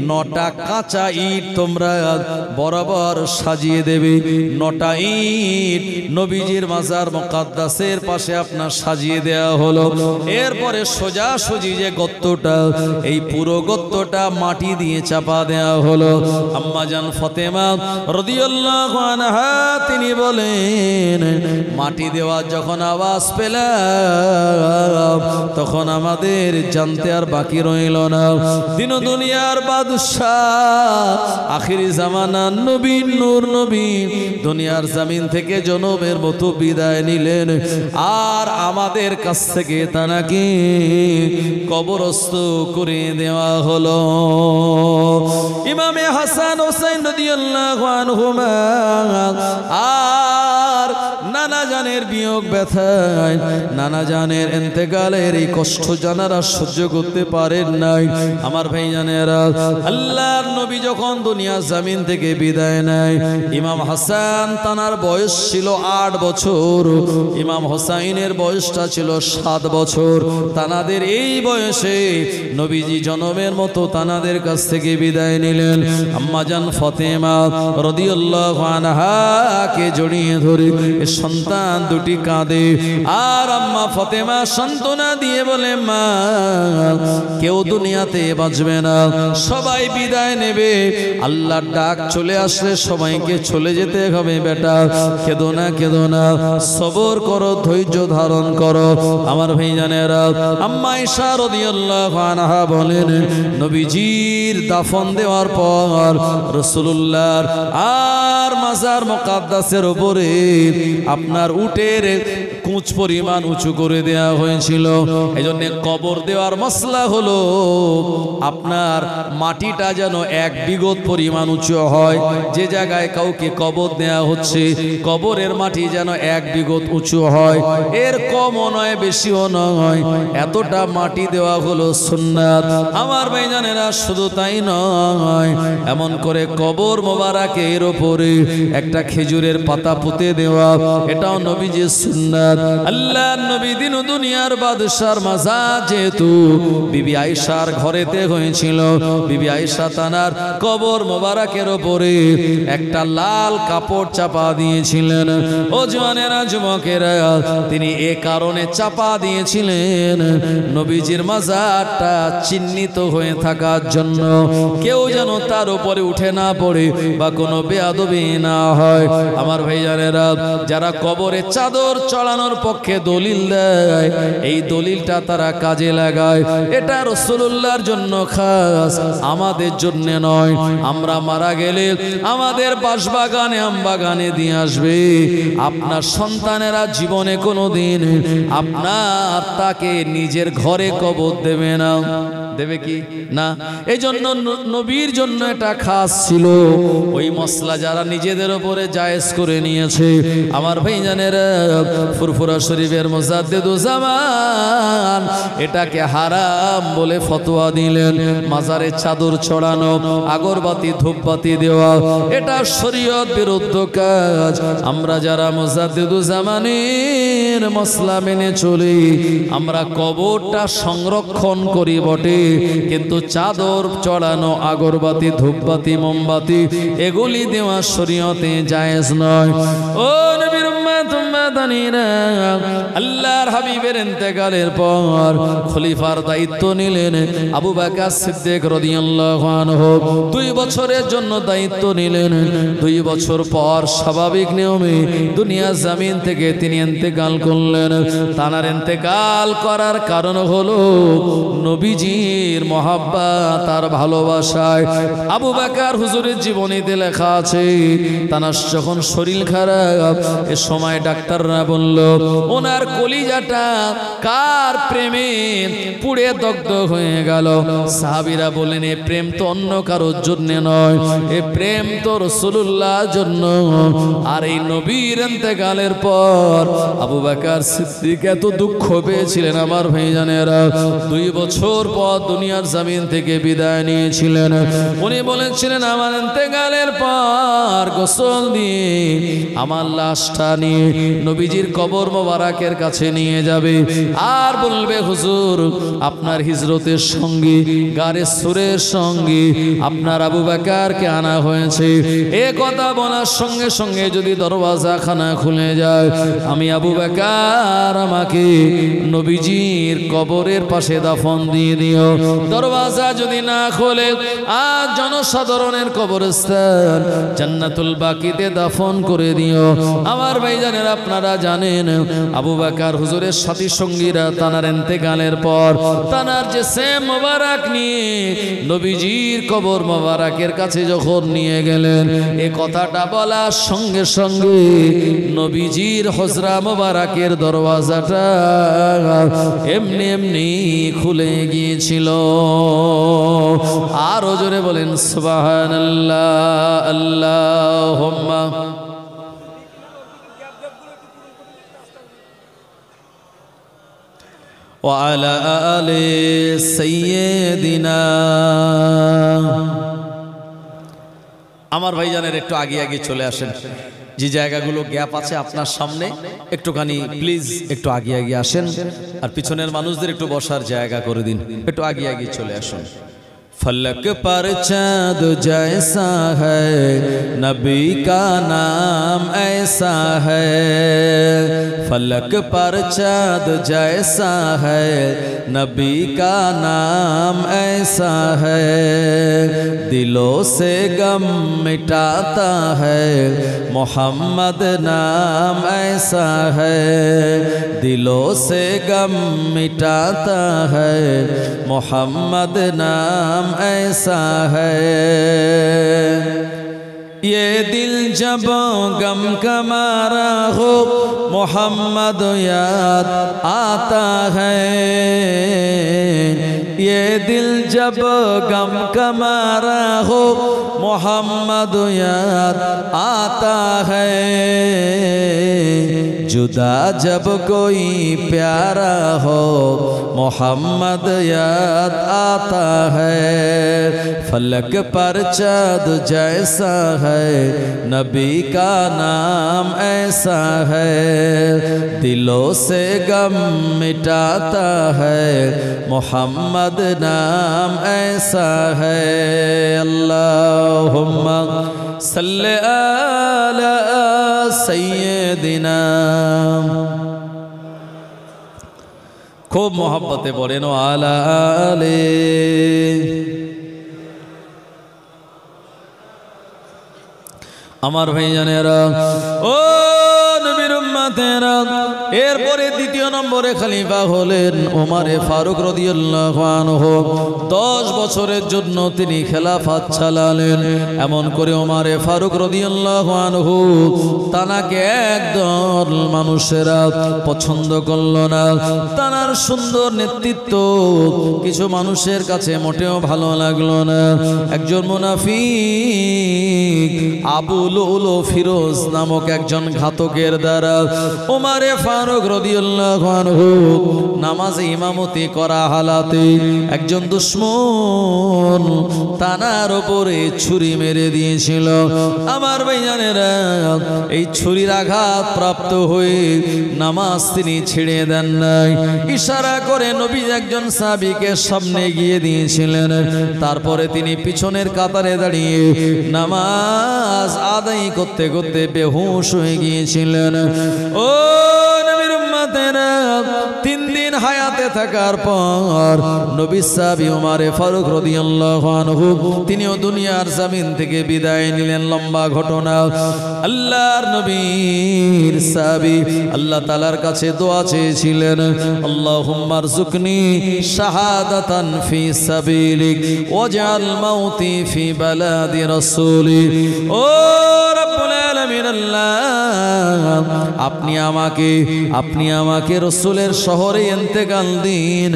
9টা কাঁচা ইট তোমরা বরাবর সাজিয়ে দেবে। 9টা ইট নবীজির মাজার মুকাদ্দাসের পাশে আপনার সাজিয়ে দেয়া হলো। এরপরে সোজাসুজি যে গর্তটা, এই পুরো গর্তটা মাটি দিয়ে চাপা দেয়া হলো। আম্মা জান ফাতেমা রাদিয়াল্লাহু আনহা তিনি বলেন, মাটি দেওয়া যখন আওয়াজ পেলাম তখন আমাদের জানতে আর বাকি রইল না। দিন দুনিয়ার বাদশাহ আখিরি জামানা নবী নূর নবী দুনিয়ার জমিন থেকে জনমের মতো বিদায় নিলেন, আর আমাদের কাছ থেকে তানাকে কবরস্থ করে দেওয়া হলো। ইমামে হাসান হোসেন রাদিয়াল্লাহু আনহুমা আর নানা জানের বিয়োগ ব্যথায়, নানা জানের ইন্তেকালের এই কষ্ট জানারা সহ্য করতে পারেন নাই। আমার ভাই জানেরা, আল্লাহর নবী যখন দুনিয়া জমিন থেকে বিদায় নেয়, ইমাম হাসান তানার বয়স ছিল 8 বছর, ইমাম হোসাইনের বয়সটা ছিল 7 বছর। তানাদের এই বয়সে নবীজি জনমের মতো তানাদের কাছ থেকে বিদায় নিলেন। আম্মাজান ফাতেমা রাদিয়াল্লাহু আনহাকে জড়িয়ে ধরে সন্তান দুটি কাঁদে, আর আম্মা ফাতেমা সান্ত্বনা দিয়ে বলে, মা কেউ দুনিয়াতে বাঁচবে না, সবাই বিদায় নেবে, আল্লাহর ডাক চলে আসলে সবাইকে চলে যেতে হবে। বেটা কেঁদো না, কেঁদো না, সবর করো, ধৈর্য ধারণ করো। আমার ভাইজানেরা, আম্মা আয়েশা রাদিয়াল্লাহু আনহা বলেন, নবীজির দাফন দেওয়ার পর রাসূলুল্লাহর আর মাজার মুকাদ্দাসের উপরে আপনার উটের কুঁচ পরিমাণ উঁচু করে দেওয়া হয়েছিল। এই জন্য কবর দেওয়ার মশলা হলো আপনার মাটিটা যেন 1 বিঘত পরিমাণ উঁচু হয়। যে জায়গায় কাউকে কবর দেওয়া হচ্ছে, কবরের মাটি যেন 1 বিঘত উঁচু হয়, এর কমও নয় বেশিও নয়, এতটা মাটি দেওয়া হলো সুন্নাত। আমার ভাইজানেরা, শুধু তাই নয়, এমন করে কবর মোবারকের উপরে একটা খেজুরের পাতা পুঁতে দেওয়া, এটাও নবীজির সুন্নাত। আল্লাহর নবী দিন দুনিয়ার বাদশার মাজার যেহেতু বিবি আয়েশার ঘরেতে হয়েছিল, বিবি আয়েশা তানার কবর মোবারকের উপরে একটা লাল কাপড় চাপা দিয়েছিলেন। ও জওয়ানেরা, যুবকেরা, তিনি এ কারণে চাপা দিয়েছিলেন নবীজির মাজারটা চিহ্নিত হয়ে থাকার জন্য, কেউ যেন তার উপরে উঠে না পড়ে বা কোনো বেয়াদবি না হয়। আমার ভাইজানেরা, যারা কবরে চাদর চড়ানোর পক্ষে দলিল দেয়, এই দলিলটা তারা কাজে লাগায়। এটা রাসূলুল্লাহর জন্য খাস, আমাদের জন্য নয়। আমরা মারা গেলে আমাদের বাসবাগানে আমবাগানে দিয়ে আসবে, আপনার সন্তানেরা জীবনে কোনোদিন আপনার তাকে নিজের ঘরে কবর দেবে না। দেবে কি না? এই জন্য নবীর জন্য এটা খাস ছিল। ওই মশলা যারা নিজেদের উপরে জায়েজ করে নিয়েছে, আমার ভাইজানেরা, ফুরফুরা শরীফের মুজাদ্দিদুজ্জামান এটাকে হারাম বলে ফতোয়া দিলেন। মাজারে চাদর ছড়ানো, আগরবাতি ধূপবাতি দেওয়া, এটা শরীয়ত বিরুদ্ধ কাজ। আমরা যারা মুজাদ্দিদুজ্জামানের মশলা মেনে চলি, আমরা কবরটা সংরক্ষণ করি বটে, কিন্তু চাদর চড়ানো, আগরবাতি ধূপবাতি মোমবাতি এগুলি দেওয়া শরীয়তে জায়েজ নয়। ও নবীর উম্মত উম্মাদানিরা, আল্লাহর হাবিবের ইন্তেকালের পর খলিফার দায়িত্ব নিলেন আবু বকর সিদ্দিক রাদিয়াল্লাহু আনহু। 2 বছরের জন্য দায়িত্ব নিলেন। 2 বছর পর স্বাভাবিক নিয়মে দুনিয়া জমিন থেকে তিনি ইন্তেকাল করলেন। তার ইন্তেকাল করার কারণ হলো নবীজির মহাব্বত, তার ভালোবাসায়। আবু বকর হুজুরের জীবনীতে লেখা আছে, তানার যখন শরীর খারাপ, এ সময় ডাক্তাররা বলল ওনার কলিজাটা কার প্রেমে পুড়ে দগ্ধ হয়ে গেল। সাহাবীরা বলেন, এ প্রেম তো অন্য কারোর জন্য নয়, এ প্রেম তো রাসূলুল্লাহর জন্য। আর এই নবীর ইন্তেকালের পর আবু বকর সিদ্দিক এত দুঃখ পেয়েছিলেন। আমার ভাইজানেরা, 2 বছর পর দুনিয়ার জমিন থেকে বিদায় নিয়েছিলেন। উনি বলেছিলেন, আমার ইন্তেকালের পর গোসল দিয়ে আমার লাশটা নিয়ে নবীজির কবর মোবারকের কাছে নিয়ে যাবে, আর বলবে, হুজুর আপনার হিজরতের সঙ্গে গারে সুরের সঙ্গে আপনার আবু বকরকে আনা হয়েছে। এ কথা বলার সঙ্গে সঙ্গে যদি দরওয়াজা খানা খুলে যায়, আমি আবু বকর আমাকে নবীজির কবরের পাশে দাফন দিয়ে দিও। দরওয়াজা যদি না খোলে, আজ জনসাধারণের কবরস্থান জান্নাতুল বাকিতে দাফন করে দিও। আমার ভাইজানেরা, আপনারা জানেন আবু বকর হুজুরের সাথী সঙ্গীরা তানার ইন্তেকালের পর তানার যে সেম মোবারক নিয়ে নবীজির কবর মোবারকের কাছে যখন নিয়ে গেলেন, এই কথাটা বলার সঙ্গে সঙ্গে নবীজির হজরা মোবারকের দরওয়াজাটা এমনি এমনি খুলে গিয়েছিল। আরো জোরে বলেন সুবহানাল্লাহ, আল্লাহুম্মা। ওয়া আলা আলি সাইয়্যিদিনা। আমার ভাইজানের একটু আগে আগে চলে আসেন, যে জায়গাগুলো গ্যাপ আছে আপনার সামনে একটুখানি প্লিজ একটু আগে আগে আসেন, আর পিছনের মানুষদের একটু বসার জায়গা করে দিন, একটু আগে আগে চলে আসুন। फलक पर चाँद जैसा है नबी का नाम ऐसा है, फलक पर चाँद जैसा है नबी का नाम ऐसा है, दिलों से गम मिटाता है मोहम्मद नाम ऐसा है, दिलों से गम मिटाता है मोहम्मद नाम ऐसा है। ये दिल जब गम का मारा हो मोहम्मद याद आता है, ये दिल जब गम का मारा हो मोहम्मद याद आता है, जुदा जब कोई प्यारा हो मोहम्मद याद आता है, फलक पर चाँद जैसा है नबी का नाम ऐसा है, दिलों से गम मिटाता है मोहम्मद नाम ऐसा है। अल्लाहुम्मा सल्ले अला सय्यिदिना। खूब मोहब्बते बोलें आला आले। আমার ভাইজানেরা, ও নবীর উম্মতেরা, এরপরে দ্বিতীয় নম্বরে খলিফা হলেন ওমরে ফারুক রাদিয়াল্লাহু আনহু। 10 বছরের জন্য তিনি খেলাফত চালালেন। এমন করে ওমরে ফারুক রাদিয়াল্লাহু আনহু তানাকে একদল মানুষেরা পছন্দ করল না। তানার সুন্দর নেতৃত্ব কিছু মানুষের কাছে মোটেও ভালো লাগলো না। একজন মুনাফিক আবু লুলু ফিরোজ নামক একজন ঘাতকের দ্বারা ওমরে ফারুক রাদিয়াল্লাহু আনহু নামাজে ইমামতি করা হালাতে একজন দুশমন তানার উপরে ছুরি মেরে দিয়েছিল। আমার ভাইজানেরা, এই ছুরির আঘাত প্রাপ্ত হয়ে নামাজ তিনি ছেড়ে দেন নাই। ইশারা করে নবী একজন সাহাবীকে সামনে গিয়ে দিয়েছিলেন। তারপরে তিনি পিছনের কাতারে দাঁড়িয়ে নামাজ আদায় করতে করতে বেহুশ হয়ে গিয়েছিলেন। ও নবীর উম্মতেরা, 3 দিন হায়াতে থাকার পর নবী সাহাবী ওমরে ফারুক রাদিয়াল্লাহু আনহু তিনিও দুনিয়ার জমিন থেকে বিদায় নিলেন। লম্বা ঘটনা। আল্লাহর নবীর সাহাবী আল্লাহ তাআলার কাছে দোয়া চেয়েছিলেন, আল্লাহুম্মা রযুকনি শাহাদাতান ফি সাবিলিক ওয়াজআল মাউতি ফি বালাদি রাসূলিক। ও রব্বুল আলামিন, আল্লাহ আপনি আমাকে রাসূলের শহরে ইন্তেকাল দিন,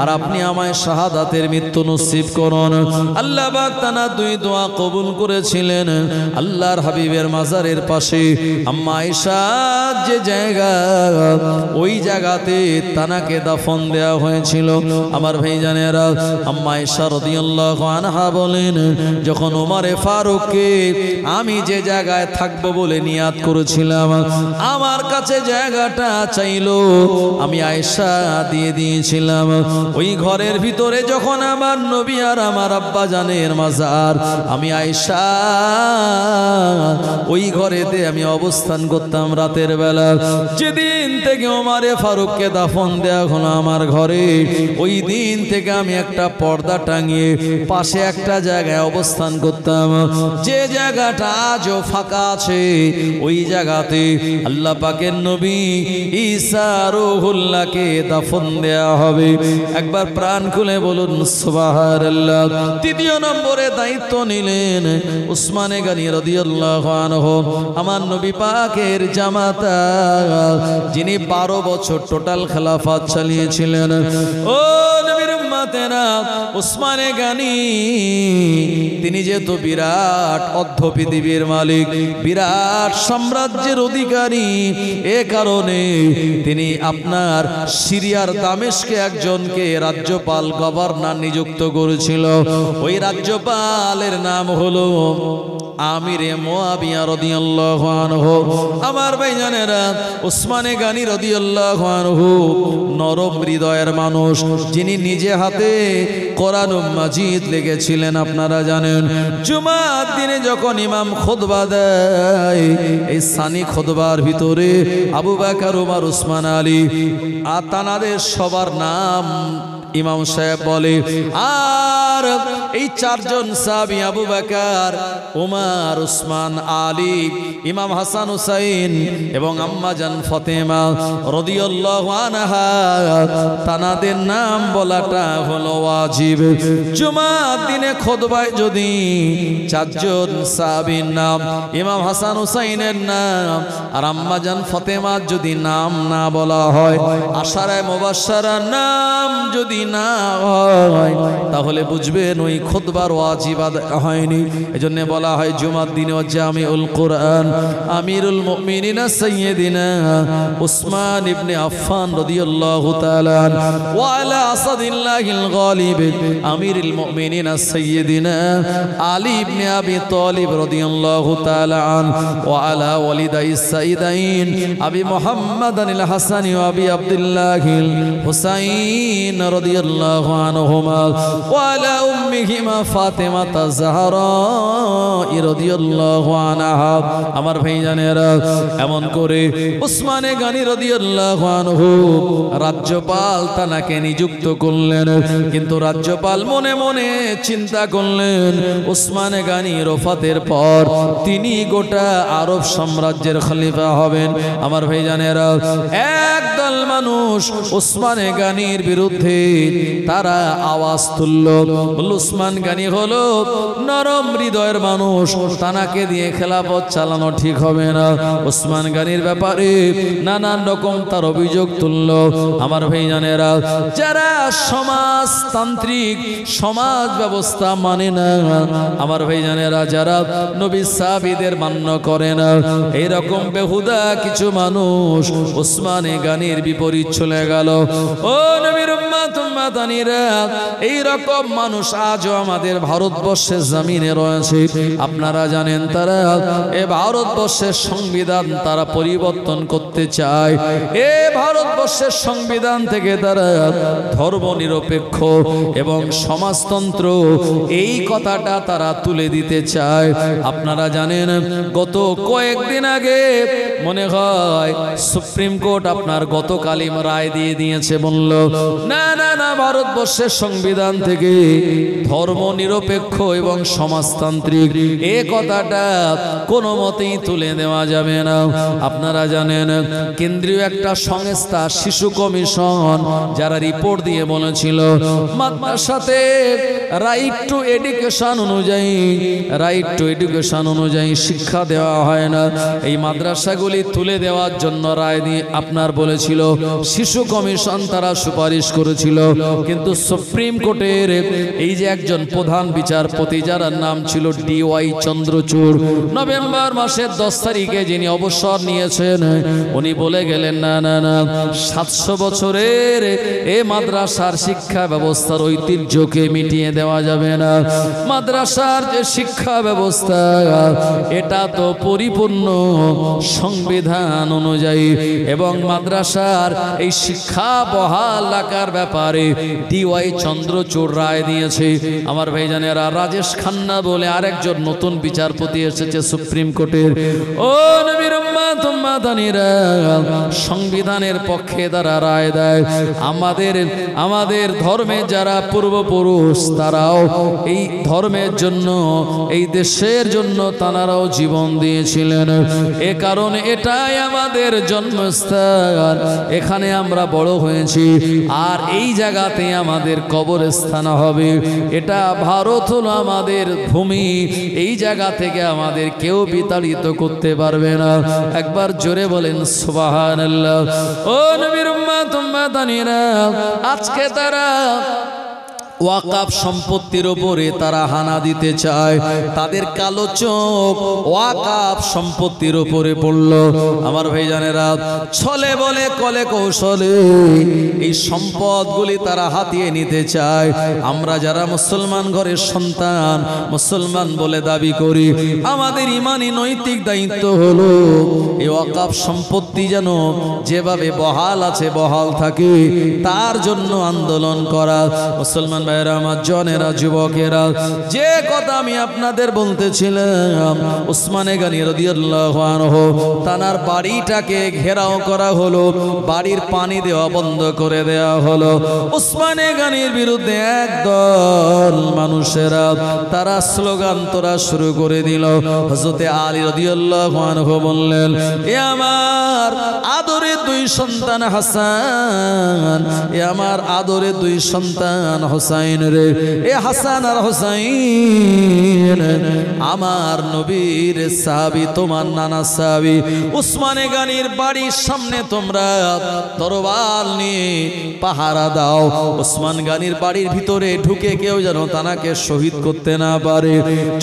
আর আপনি আমায় শাহাদাতের মৃত্যু নসিব করুন। আল্লাহ পাক তানা 2 দোয়া কবুল করেছিলেন। আল্লাহর হাবিবের মাজারের পাশে আম্মা আয়েশা যে জায়গা, ওই জায়গাতে তানাকে দাফন দেওয়া হয়েছিল। আমার ভাইজানেরা, আম্মা আয়েশা রাদিয়াল্লাহু আনহা বলেন, যখন ওমরে ফারুককে আমি যে জায়গায় থাকবো বলে নিয়াত করেছিলাম, আমার কাছে জায়গাটা চাইলো, আমি আয়েশা দিয়ে দিয়েছিলাম। ওই ঘরের ভিতরে যখন আমার নবী আর আমার আব্বা জানের মাজার, আমি আয়েশা ওই ঘরেতে আমি অবস্থান করতাম রাতের বেলা। যেদিন থেকে ওমরে ফারুককে দাফন দেওয়া হলো আমার ঘরে, ওই দিন থেকে আমি একটা পর্দা টাঙিয়ে পাশে একটা জায়গায় অবস্থান করতাম। যে জায়গাটা আজও ফাঁকা আছে, ওই জায়গাতে আল্লাহ পাকের নবী ঈসা রূহুল্লাহকে দাফন দেয়া হবে। একবার প্রাণ খুলে বলুন সুবহানাল্লাহ। তৃতীয় নম্বরে দায়িত্ব নিলেন উসমানে গনি রাদিয়াল্লাহু আনহু, আমার নবী পাকের জামাতা, যিনি 12 বছর টোটাল খেলাফত চালিয়েছিলেন। ও নবীর উম্মতেরা উসমানে গানি তিনি যেহেতু বিরাট অর্ধ পৃথিবীর মালিক, বিরাট সাম্রাজ্যের অধিকারী, এ কারণে তিনি আপনার সিরিয়ার দামেস্কে একজনকে রাজ্যপাল গভর্নর নিযুক্ত করেছিল। ওই রাজ্যপালের নাম হলো আমিরে মুয়াবিয়া রাদিয়াল্লাহু আনহু। আমার ভাইজানেরা, উসমানে গানি রাদিয়াল্লাহু আনহু নরম হৃদয়ের মানুষ, যিনি নিজে হাতে কোরআন মাজিদ লিখেছিলেন। আপনারা জানেন জুমার দিনে যখন ইমাম খুতবা দেয়, এই সানি খুতবার ভিতরে আবু বকর, ওমর, উসমান, আলী তানাদের সবার নাম ইমাম সাহেব বলে। আর এই চারজন সাহাবী আবু বকর, ওমর, উসমান, আলী, ইমাম হাসান হুসাইন এবং আম্মা জান ফাতেমা রাদিয়াল্লাহু আনহা, তানাদের নাম বলাটা হলো ওয়াজিব। জুমার দিনে খুতবায় যদি চারজন সাহাবীর নাম, ইমাম হাসান হুসাইনের নাম আর আম্মা জান ফাতেমার যদি নাম না বলা হয়, আশারায়ে মুবাশশারার নাম যদি না হয়, তাহলে বুঝবেন ওই খুতবার ওয়াজিব হয়নি। এজন্য বলা হয় জুমার দিনে জামিউল কুরআন আমিরুল মুমিনিন সাইয়্যিদিনা উসমান ইবনে আফফান রাদিয়াল্লাহু তাআলা ওয়া আলা আসাদিল্লাহিল গালিব আমিরুল মুমিনিন সাইয়্যিদিনা আলী ইবনে আবি তালিব রাদিয়াল্লাহু তাআলা আন ওয়া আলা ওয়ালিদাইস সাইয়্যিদাইন আবি মুহাম্মাদানিল হাসানি ওয়া আবি আব্দুল্লাহিল হুসাইন রাদিয়াল্লাহু আনহুমা ওয়া আলা উম্মিহিমা ফাতেমা তাজহারা রাদিয়াল্লাহু আনহা। আমার ভাইজানেরা, এমন করে উসমানে গানি রাদিয়াল্লাহু আনহু রাজ্যপাল তানাকে নিযুক্ত করলেন। কিন্তু রাজ্যপাল মনে মনে চিন্তা করলেন, উসমানে গানি ওফাতের পর তিনি গোটা আরব সাম্রাজ্যের খলিফা হবেন। আমার ভাইজানেরা, একদল মানুষ উসমানে গানির বিরুদ্ধে তারা আওয়াজ তুলল। উসমান গানি হলো নরম হৃদয়ের মানুষ, তানাকে দিয়ে খেলাফত চালানো ঠিক হবে না। উসমান গানির ব্যাপারে নানান রকম তার অভিযোগ তুলল। আমার ভাইজানেরা, যারা সমাজতান্ত্রিক সমাজ ব্যবস্থা মানে না, আমার ভাইজানেরা, যারা নবী সাহাবীদের মান্য করে না, এইরকম বেহুদা কিছু মানুষ উসমানে গানির বিপরীত চলে গেল। ও নবীর উম্মত উম্মাতানিরা, এইরকম মানুষ আজও আমাদের ভারতবর্ষের জমিনে রয়েছে। আপনারা জানেন তারা এ ভারতবর্ষের সংবিধান তারা পরিবর্তন করতে চায়। এ ভারতবর্ষের সংবিধান থেকে তারা ধর্ম নিরপেক্ষ এবং সমাজতন্ত্র এই কথাটা তারা তুলে দিতে চায়। আপনারা জানেন গত কয়েকদিন আগে মনে হয় সুপ্রিম কোর্ট আপনার গতকালই রায় দিয়ে দিয়েছে, বলল না না না, ভারতবর্ষের সংবিধান থেকে ধর্ম নিরপেক্ষ এবং সমাজতান্ত্রিক এ কথাটা কোনো মতেই তুলে দেওয়া যাবে না। আপনারা জানেন কেন্দ্রীয় একটা সংস্থা শিশু কমিশন যারা রিপোর্ট দিয়ে বলেছিল মাদ্রাসাতে রাইট টু এডুকেশন অনুযায়ী শিক্ষা দেওয়া হয় না, এই মাদ্রাসাগুলি তুলে দেওয়ার জন্য রায় দিয়ে আপনার বলেছিল শিশু কমিশন, তারা সুপারিশ করেছিল। কিন্তু সুপ্রিম কোর্টের এই যে একজন প্রধান বিচারপতি যার নাম ছিল DY চন্দ্রচূড়, নভেম্বর মাসের 10 তারিখে যিনি অবসর নিয়েছেন, উনি বলে গেলেন না না না, 700 বছরের এ মাদ্রাসার শিক্ষা ব্যবস্থার ঐতিহ্যকে মিটিয়ে দেওয়া যাবে না। মাদ্রাসার যে শিক্ষা ব্যবস্থা এটা তো পরিপূর্ণ সংবিধান অনুযায়ী, এবং মাদ্রাসার এই শিক্ষা বহাল রাখার ব্যাপারে DY চন্দ্রচূড় রায় দিয়েছে। আমার ভাইজানেরা, রাজেশ খান্না বলে আরেকজন নতুন বিচারপতি এসেছে সুপ্রিম কোর্টের। ও নবীর উম্মত উম্মাতানিরা, সংবিধানের পক্ষে তারা রায় দেয়। আমাদের ধর্মের যারা পূর্বপুরুষ তারাও এই ধর্মের জন্য, এই দেশের জন্য তারাও জীবন দিয়েছিলেন। এ কারণে এটাই আমাদের জন্মস্থান, এখানে আমরা বড় হয়েছি, আর এই জায়গাতে আমাদের কবরস্থান হবে। এটা ভারত হলো আমাদের ভূমি, এই জায়গা থেকে আমাদের কেউ বিতাড়িত করতে পারবে না। একবার জোরে বলেন সুবহানাল্লাহ। ও নবীর উম্মত উম্মাতানিরা, আজকে তারা ওয়াকাফ সম্পত্তির উপরে তারা হানা দিতে চায়, তাদের কালো চোখ ওয়াকাফ সম্পত্তির উপরে পড়ল। আমার ভাইজানেরা, ছলে বলে কলে কৌশলে এই সম্পদগুলি তারা হাতিয়ে নিতে চায়। আমরা যারা মুসলমান ঘরের সন্তান, মুসলমান বলে দাবি করি, আমাদের ইমানি নৈতিক দায়িত্ব হলো এই ওয়াকাফ সম্পত্তি যেন যেভাবে বহাল আছে বহাল থাকে, তার জন্য আন্দোলন করা। মুসলমান ভাইয়েরা আমার, জনেরা, যুবকেরা, যে কথা আমি আপনাদের বলতেছিলাম, উসমানে গানী রাদিয়াল্লাহু আনহু তানার বাড়িটাকে ঘেরাও করা হলো, বাড়ির পানি দেওয়া বন্ধ করে দেওয়া হলো। উসমানে গানীর বিরুদ্ধে একদল মানুষেরা তারা স্লোগান তোরা শুরু করে দিল। হযরতে আলী রাদিয়াল্লাহু আনহু বললেন, এ আমার আদরের দুই সন্তান হাসান, এ আমার আদরের দুই সন্তান হোসাইন রে, এ হাসান আর হোসাইন আমার নবীর সাহাবী, তোমার নানা সাহাবী। উসমানে গানীর বাড়ির সামনে তোমরা তরবাল নিয়ে পাহারা দাও। উসমান গানীর বাড়ির ভিতরে ঢুকে কেউ যেন তানাকে শহীদ করতে না পারে।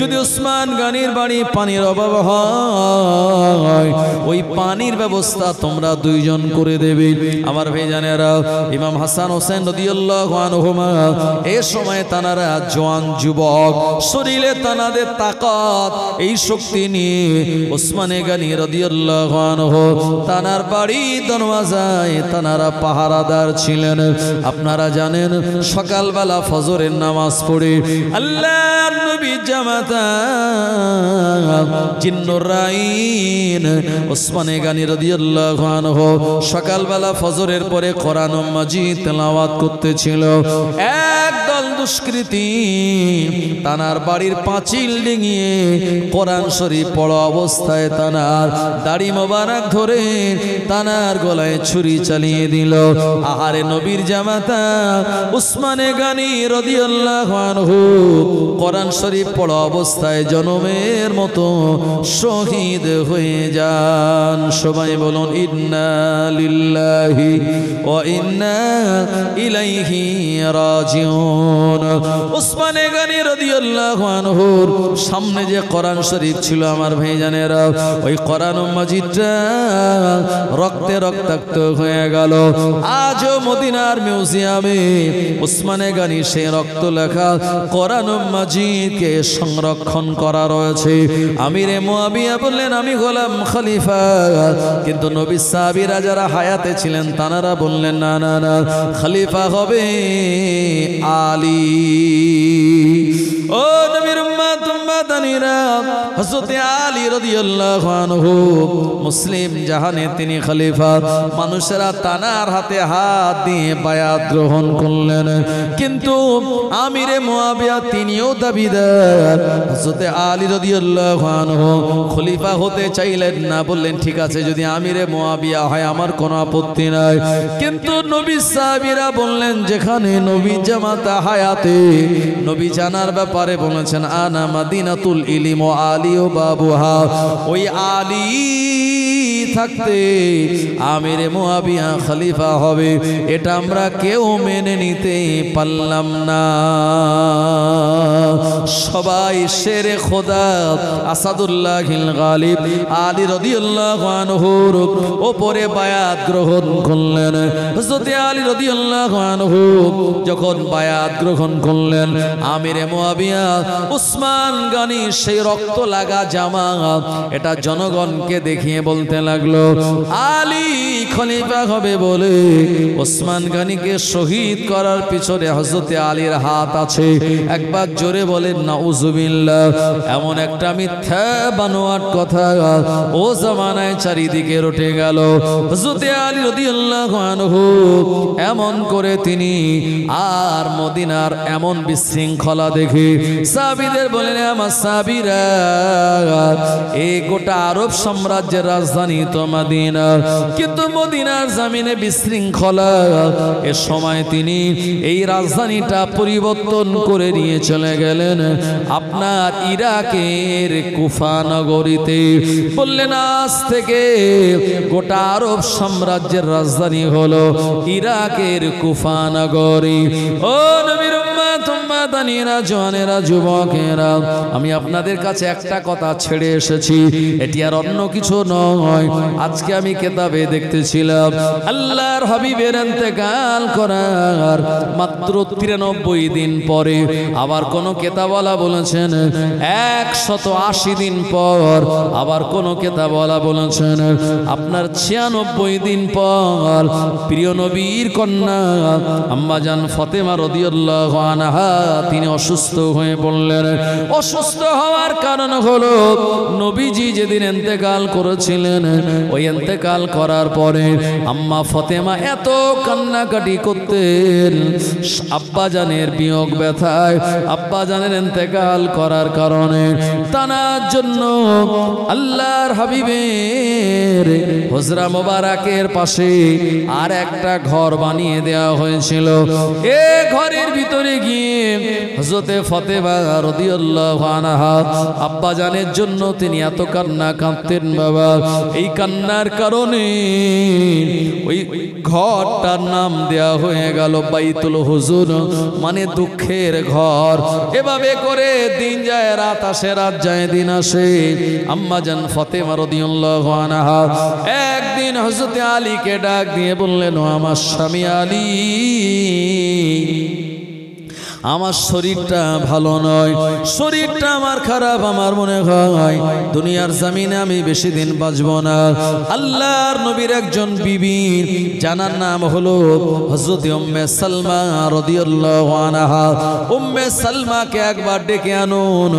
যদি উসমান গানীর বাড়ি পানির অভাব হয়, ওই পানির ব্যবস্থা তোমরা দুইজন করে দেবে। আমার ভাইজানেরা, ইমাম হাসান হোসেন রাদিয়াল্লাহু আনহুমা এই সময় তানারা জওয়ান যুবক, শরীরে তানাদের তাকত, এই শক্তি নিয়ে উসমানে গানী রাদিয়াল্লাহু আনহু তানার বাড়ি দরওয়াজায় তানারা পাহারাদার ছিলেন। আপনারা জানেন, সকালবেলা ফজরের নামাজ পড়ে আল্লাহর নবী জামাতা জিন্নুরাইন উসমানে গানী রাদিয়াল্লাহু আনহু সকালবেলা ফজরের পরে কোরআন মাজিদ তেলাওয়াত করতেছিল। একদল দুষ্কৃতী তানার বাড়ির পাঁচিল ডিঙিয়ে কোরআন শরীফ পড়া অবস্থায় তানার দাড়ি মোবারক ধরে তানার গলায় ছুরি চালিয়ে দিল। আহারে নবীর জামাতা উসমানে গানী রাদিয়াল্লাহু আনহু কোরআন শরীফ পড়া অবস্থায় জনমের মতো শহীদ হয়ে যান। সবাই বলুন, ইন্না লিল্লাহি ওয়া ইন্না ইলাইহি রাজিউন। উসমানে গানী রাদিয়াল্লাহু আনহুর সামনে যে কোরআন শরীফ ছিল, আমার ভাইজানেরা, ওই কোরআন মাজিদটা রক্তে রক্তাক্ত হয়ে গেল। আজও মদিনার মিউজিয়ামে উসমানে গানী সেই রক্ত লেখা কোরআন মাজিদকে সংরক্ষণ করা রয়েছে। আমিরে মুয়াবিয়া বললেন, আমি গোলাম খলিফা, কিন্তু নবী সাহাবীরা যারা হায়াতে ছিলেন তানারা বললেন, না না না, খলিফা হবে আলী। ও নবীর উম্মত উম্মতানিরা, হযরত আলী রাদিয়াল্লাহু আনহু মুসলিম জাহানে তিনি খলিফা। মানুষেরা তানার হাতে হাত দিয়ে বায়াত গ্রহণ করলেন, কিন্তু আমিরে মুয়াবিয়া তিনিও দাবিদার। হযরত আলী রাদিয়াল্লাহু আনহু খলিফা হতে চাইলেন না, বললেন ঠিক আছে, যদি আমিরে মুয়াবিয়া হয় আমার কোনো আপত্তি নাই। কিন্তু নবী সাহাবীরা বললেন, যেখানে নবী জামাতা হায়াতে, নবী জানার ব্যাপারে বলেছেন, আনা মাদিনাতুল ইলম ওয়া আলী ও বাবুহা, ওই আলী থাকতে আমিরে মুয়াবিয়া খলিফা হবে, এটা আমরা কেউ মেনে নিতে পারলাম না। সবাই শেরে খোদা আসাদুল্লাহিল গালিব আলী রাদিয়াল্লাহু আনহুর উপরে বায়াত গ্রহণ করলেন। হযরত আলী রাদিয়াল্লাহু আনহু যখন বায়াত গ্রহণ করলেন, আমিরে মুয়াবিয়া উসমান গানী সেই রক্ত লাগা জামা এটা জনগণকে দেখিয়ে বলতে লাগলো, আলী খলিফা হবে বলে উসমান গানীকে শহীদ করার পিছনে হযরত আলীর হাত আছে। একবার জোরে বলেন নাউজুবিল্লাহ। এমন একটা মিথ্যা বানোয়াট কথা ও জামানায় চারিদিকে রটে গেল। হযরত আলী রাদিয়াল্লাহু আনহু এমন করে তিনি আর মদিনার এমন বিশৃঙ্খলা দেখে সাহাবীদের বলেন, আমার সাহাবীরা, এই গোটা আরব সাম্রাজ্যের রাজধানী তো মদিনা, কিন্তু মদিনার জমিনে বিশৃঙ্খলা। এ সময় তিনি এই রাজধানীটা পরিবর্তন করে নিয়ে চলে গেলেন আপনার ইরাকের কুফা নগরীতে। বললেন, আজ থেকে গোটা আরব সাম্রাজ্যের রাজধানী হলো ইরাকের কুফা নগরী। ও নবীর উম্মত মাদানীরা, জওয়ানেরা, যুবকেরা, আমি আপনাদের কাছে একটা কথা ছেড়ে এসেছি, এটি আর অন্য কিছু নয়। আজকে আমি কিতাবে দেখতেছিলাম আল্লাহর হাবিবের ইন্তেকাল করার মাত্র 93 দিন পরে আবার কোন কিতাবওয়ালা বলেছেন 180 দিন পর, আবার কোন কিতাবওয়ালা বলেছেন আপনার 96 দিন পর প্রিয় নবীর কন্যা আম্মা জান ফাতেমা রাদিয়াল্লাহু আনহা তিনি অসুস্থ হয়ে পড়লেন। অসুস্থ হওয়ার কারণ হলো নবীজি যেদিন ইন্তেকাল করেছিলেন, ওই ইন্তেকাল করার পরে আম্মা ফাতেমা এত কান্নাকাটি করতেন আব্বা জানের বিয়োগ ব্যথায়, আব্বা জানের ইন্তেকাল করার কারণে। তানার জন্য আল্লাহর হাবিবের হুজরা মোবারকের পাশে আর একটা ঘর বানিয়ে দেওয়া হয়েছিল। এ ঘরের ভিতরে গিয়ে হযরতে ফাতেমা রাদিয়াল্লাহু আনহা আব্বা জানের জন্য তিনি এত কান্না কাঁদতেন বাবা, এই কান্নার কারণে ওই ঘরটার নাম দেয়া হয়ে গেল বাইতুল হুজুন, মানে দুঃখের ঘর। এভাবে করে দিন যায় রাত আসে, রাত যায় দিন আসে। আম্মা জান ফাতেমা রাদিয়াল্লাহু আনহা একদিন হযরতে আলীকে ডাক দিয়ে বললেন, ও আমার স্বামী আলী, আমার শরীরটা ভালো নয়, শরীরটা আমার খারাপ, আমার মনে হয় দুনিয়ার জমিনে আমি বেশি দিন বাঁচব না। আল্লাহর নবীর একজন বিবি জানার নাম হলো হযরত উম্মে সালমা রাদিয়াল্লাহু আনহা। উম্মে সালমাকে একবার ডেকে আনুন।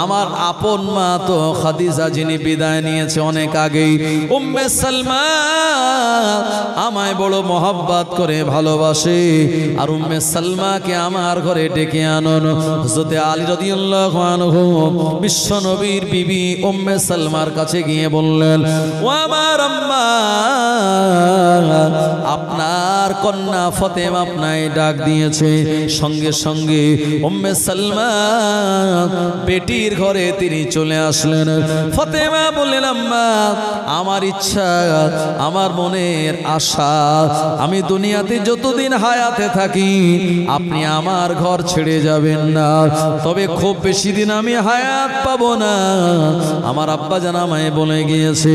আমার আপন মা তো খাদিজা যিনি বিদায় নিয়েছে অনেক আগেই, উম্মে সালমা আমায় বড় মহব্বত করে ভালোবাসে, আর উম্মে সালমাকে আমার ঘরে ডেকে আনুন। হযরত আলী রাদিয়াল্লাহু আনহু বিশ্ব নবীর বিবি উম্মে সালমার কাছে গিয়ে বললেন, ও আমার আম্মা, আপনার কন্যা ফাতেমা আপনায় ডাক দিয়েছে। সঙ্গে সঙ্গে উম্মে সালমা বেটির ঘরে তিনি চলে আসলেন। ফাতেমা বললেন, আম্মা, আমার ইচ্ছা, আমার মনের আশা, আমি দুনিয়াতে যতদিন হায়াতে থাকি আপনি আমার ঘর ছেড়ে যাবেন না, তবে খুব বেশি দিন আমি হায়াত পাবো না। আমার আব্বা জান আমায় বলে গিয়েছে,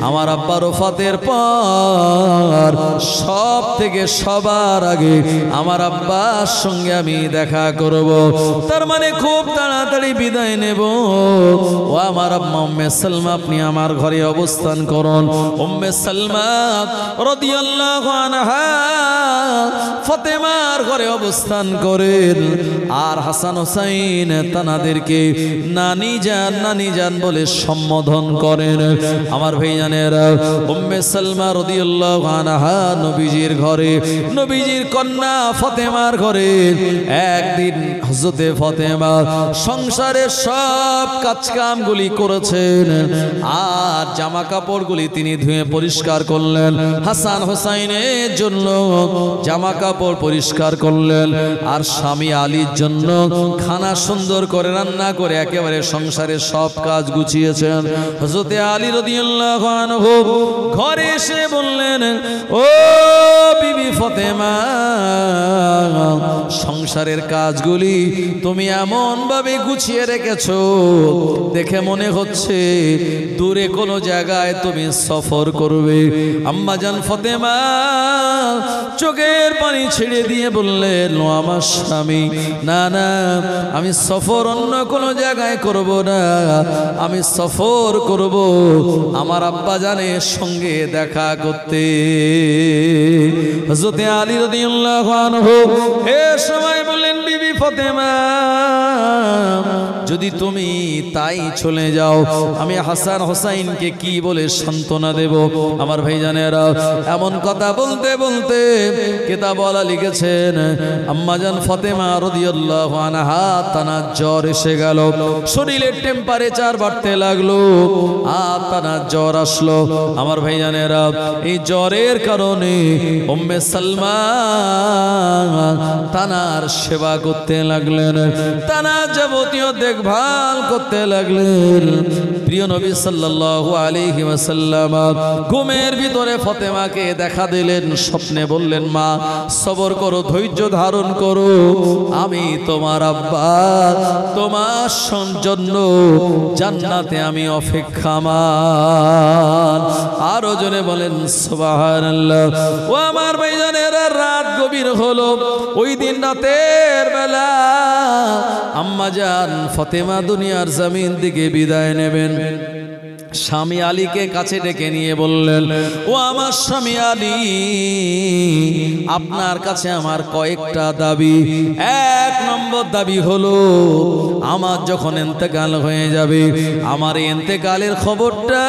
আমার আব্বার ওফাতের পর সব থেকে সবার আগে আমার আব্বার সঙ্গে আমি দেখা করব, তার মানে খুব তাড়াতাড়ি বিদায় নেব। ও আমার আম্মা উম্মে সালমা, আপনি আমার ঘরে অবস্থান করুন। উম্মে সালমা রাদিয়াল্লাহু আনহা ফাতেমার ঘরে অবস্থান করেন, আর হাসান হোসাইন তানাদেরকে নানি জান বলে সম্বোধন করেন। আমার ভাইজানেরা, উম্মে সালমা রাদিয়াল্লাহু আনহা নবীজির ঘরে, নবীজির কন্যা ফাতেমার ঘরে একদিন হযরতে ফাতেমা সংসারের সব কাজকামগুলি করেছেন, আর জামা কাপড়গুলি তিনি ধুয়ে পরিষ্কার করলেন। হাসান হোসাইনের জন্য জামা কাপড় পরিষ্কার করলেন, আর স্বামী আলীর জন্য খানা সুন্দর করে রান্না করে একেবারে সংসারের সব কাজ গুছিয়েছেন। হযরতে আলী রাদিয়াল্লাহু আনহু ঘরে এসে বললেন, ও বিবি ফাতেমা, সংসারের কাজগুলি তুমি এমন ভাবে গুছিয়ে রেখেছো, দেখে মনে হচ্ছে দূরে কোনো জায়গায় তুমি সফর করবে। আম্মা জান ফাতেমা চোখের পানি ছেড়ে দিয়ে বললেন, ও আমার স্বামী, না না, আমি সফর অন্য কোনো জায়গায় করব না, আমি সফর করব আমার আব্বা জানের সঙ্গে দেখা করতে। হযরত আলী রাদিয়াল্লাহু আনহু এ সময় বললেন, বিবি ফাতেমা, যদি তুমি তাই চলে যাও, আমি হাসান হোসাইনকে কি বলে সান্ত্বনা দেব? আমার ভাইজানেরা, এমন কথা বলতে বলতে কিতাবওয়ালা লিখেছেন, আম্মা জান ফাতেমা রাদিয়াল্লাহু আনহা তানার জ্বর এসে গেল, শরীরের টেম্পারেচার বাড়তে লাগলো, আর তানার জ্বর আসলো। আমার ভাইজানেরা, এই জ্বরের কারণে উম্মে সালমা তানার সেবা করতে লাগলেন, তানার যাবতীয় দেখভাল করতে লাগলেন। প্রিয় নবী সাল্লাল্লাহু আলাইহি ওয়াসাল্লাম ঘুমের ভিতরে ফাতেমাকে দেখা দিলেন, স্বপ্নে বললেন, মা সবর করো, ধৈর্য ধারণ করো, আমি তোমার আব্বা, তোমার জন্য জান্নাতে আমি অপেক্ষামান। আরো জনে বলেন সুবহানাল্লাহ। ও আমার ভাইজানেরা, রাত গভীর হলো। ওই দিন রাতের বেলা আম্মা জান ফাতেমা দুনিয়ার জমিন থেকে বিদায় নেবেন। স্বামী আলীকে কাছে ডেকে নিয়ে বললেন, ও আমার স্বামী আলী, আপনার কাছে আমার কয়েকটা দাবি। এক নম্বর দাবি হলো, আমার যখন ইন্তেকাল হয়ে যাবে, আমার ইন্তেকালের খবরটা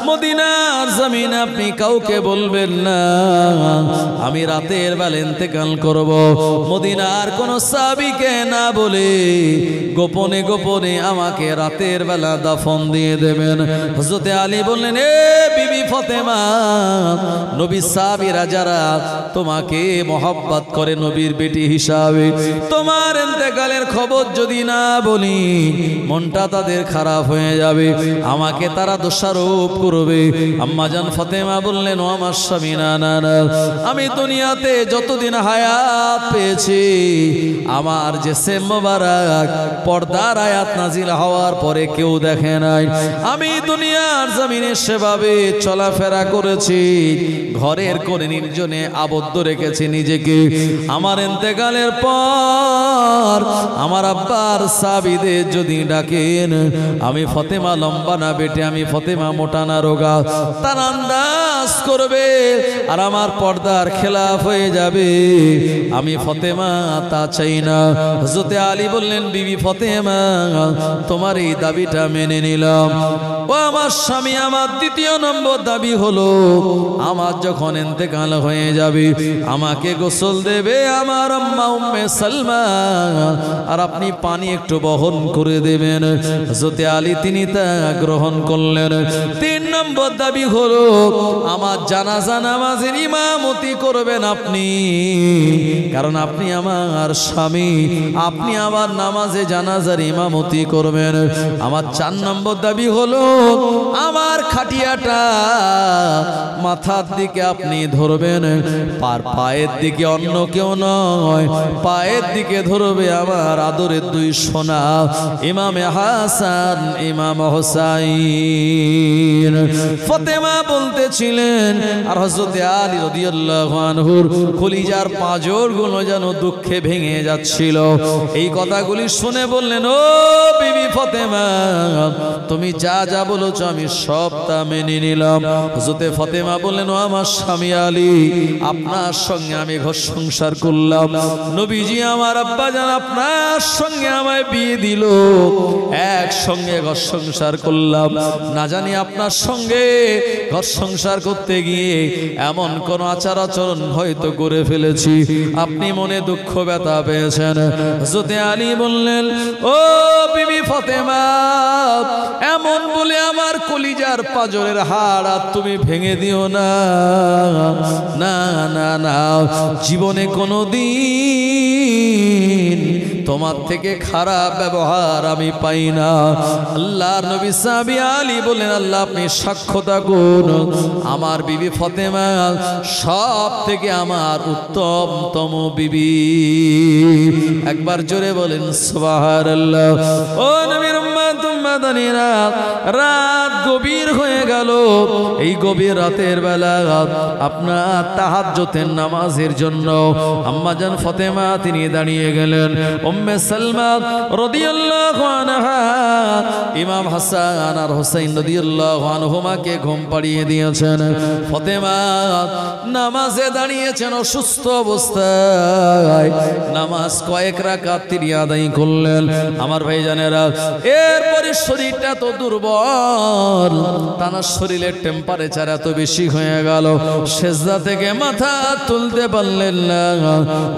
মদিনার জমিনে আপনি কাউকে বলবেন না। আমি রাতের বেলা ইন্তেকাল করব, মদিনার কোন সাহাবীকে না বলে গোপনে গোপনে আমাকে রাতের বেলা দাফন দিয়ে দেবেন। হযরতে আলী বললেন, এ বিবি ফাতেমা, নবী সাহাবীরা যারা তোমাকে মহব্বত করে নবীর বেটি হিসাবে, তোমার ইন্তেকালের খবর যদি না বলি মনটা তাদের খারাপ হয়ে যাবে, আমাকে তারা দোষারোপ করবে। আম্মা জান ফাতেমা বললেন, ও আমার স্বামী, না না না, আমি দুনিয়াতে যতদিন হায়াত পেয়েছি, আমার যে সে মোবারক পর্দার আয়াত নাজিল হওয়ার পরে কেউ দেখে নাই। আমি দুনিয়ার জমিনে সেভাবে চলাফেরা করেছি, ঘরের কোণে নির্জনে আবদ্ধ রেখেছি নিজেকে। আমার ইন্তেকালের পর আমার আব্বার সাহাবীদের যদি ডাকেন, আমি ফাতেমা লম্বা না বেটে, আমি ফাতেমা মোটা না রোগা, তার আন্দাজ করবে আর আমার পর্দার খেলাফ হয়ে যাবে। আমি ফাতেমা তা চাই না। হযরতে আলী বললেন, বিবি ফাতেমা, তোমার এই দাবিটা মেনে নিলাম। ও আমার স্বামী, আমার দ্বিতীয় নম্বর দাবি হলো, আমার যখন ইন্তেকাল হয়ে যাবে, আমাকে গোসল দেবে আমার আম্মা উম্মে সালমা, আর আপনি পানি একটু বহন করে দেবেন। হযরতে আলী তিনি তা গ্রহণ করলেন। তিন নম্বর দাবি হলো, আমার জানাজা নামাজের ইমামতি করবেন আপনি, কারণ আপনি আমার স্বামী, আপনি আমার নামাজে জানাজার ইমামতি করবেন। আমার চার নম্বর দাবি হলো, আমার খাটিয়াটা মাথার দিকে আপনি ধরবেন, পায়ের দিকে অন্য কেউ নয়, পায়ের দিকে ধরবে আমার আদরের দুই সোনা ইমামে হাসান, ইমাম হোসাইন। ফাতেমা বলতেছিলেন, আর হযরতে আলী রাদিয়াল্লাহু আনহুর কলিজার পাঁজরগুলো যেন দুঃখে ভেঙে যাচ্ছিল। এই কথাগুলি শুনে বললেন, ও বিবি ফাতেমা, তুমি যা যা বলেছো আমি সব তা মেনে নিলাম। হযরতে ফাতেমা বললেন, ও আমার স্বামী আলী, আপনার সঙ্গে আমি ঘর সংসার করলাম, নবীজি আমার আব্বা জান আপনার সঙ্গে আমায় বিয়ে দিল, একসঙ্গে ঘর সংসার করলাম, না জানি আপনার সঙ্গে ঘর সংসার করতে গিয়ে এমন কোন আচার আচরণ হয়তো করে ফেলেছি, আপনি মনে দুঃখ ব্যথা পেয়েছেন। হযরতে আলী বললেন, ও বিবি ফাতেমা, এমন বলে আমার কলিজার পাঁজরের হাড় আর তুমি ভেঙে দিও না। না না না, জীবনে কোনোদিন তোমার থেকে খারাপ ব্যবহার আমি পাই না। আল্লাহর নবী সাহাবী আলী বলেন, আল্লাহ আপনি সাক্ষ্য থাকুন, আমার বিবি ফাতেমা সব থেকে আমার উত্তমতম বিবি। একবার জোরে বলেন সুবহানাল্লাহ। ও নবীর উম্মত উম্মাদানিরা, রাত গভীর হয়ে গেল। এই গভীর রাতের বেলা আপনার তাহাজ্জুদের নামাজের জন্য আম্মা জান ফাতেমা তিনি দাঁড়িয়ে গেলেন। উম্মে সালমা রাদিয়াল্লাহু আনহা ইমাম হাসান আর হুসাইন রাদিয়াল্লাহু আনহুমাকে ঘুম পাড়িয়ে দিয়েছেন। ফাতেমা নামাজে দাঁড়িয়েছেন অসুস্থ অবস্থায়, নামাজ কয়েক রাকাত তিনি আদায় করলেন। আমার ভাইজানেরা, এরপরে শরীরটা তো দুর্বল, তানার শরীরের টেম্পারেচার এত বেশি হয়ে গেল, সেজদা থেকে মাথা তুলতে পারলেন না,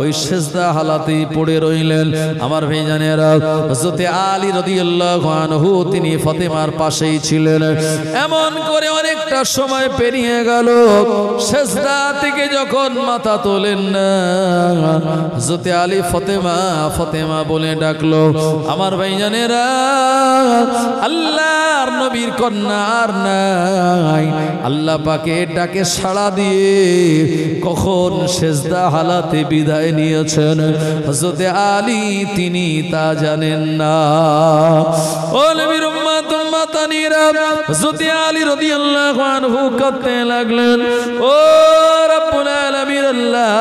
ওই সেজদা হালাতেই পড়ে রইলেন। আমার ভাইজানেরা, হযরতে আলী রাদিয়াল্লাহু আনহু তিনি ফাতেমার পাশেই ছিলেন। এমন করে অনেকটা সময় পেরিয়ে গেল, সেজদা থেকে যখন মাথা তোলেন না, হযরতে আলী ফাতেমা ফাতেমা বলে ডাকলো। আমার ভাইজানেরা, আল্লাহর নবীর কন্যা আর নাই। আল্লাহ পাকে ডাকে সাড়া দিয়ে কখন সেজদা হালাতে বিদায় নিয়েছেন হযরত আলী তিনি তা জানেন না। ও নবীর উম্মত উম্মতানিরা, হযরত আলী রাদিয়াল্লাহু আনহু কাঁদতে লাগলেন। ও রব্বুল আলামিন, আল্লাহ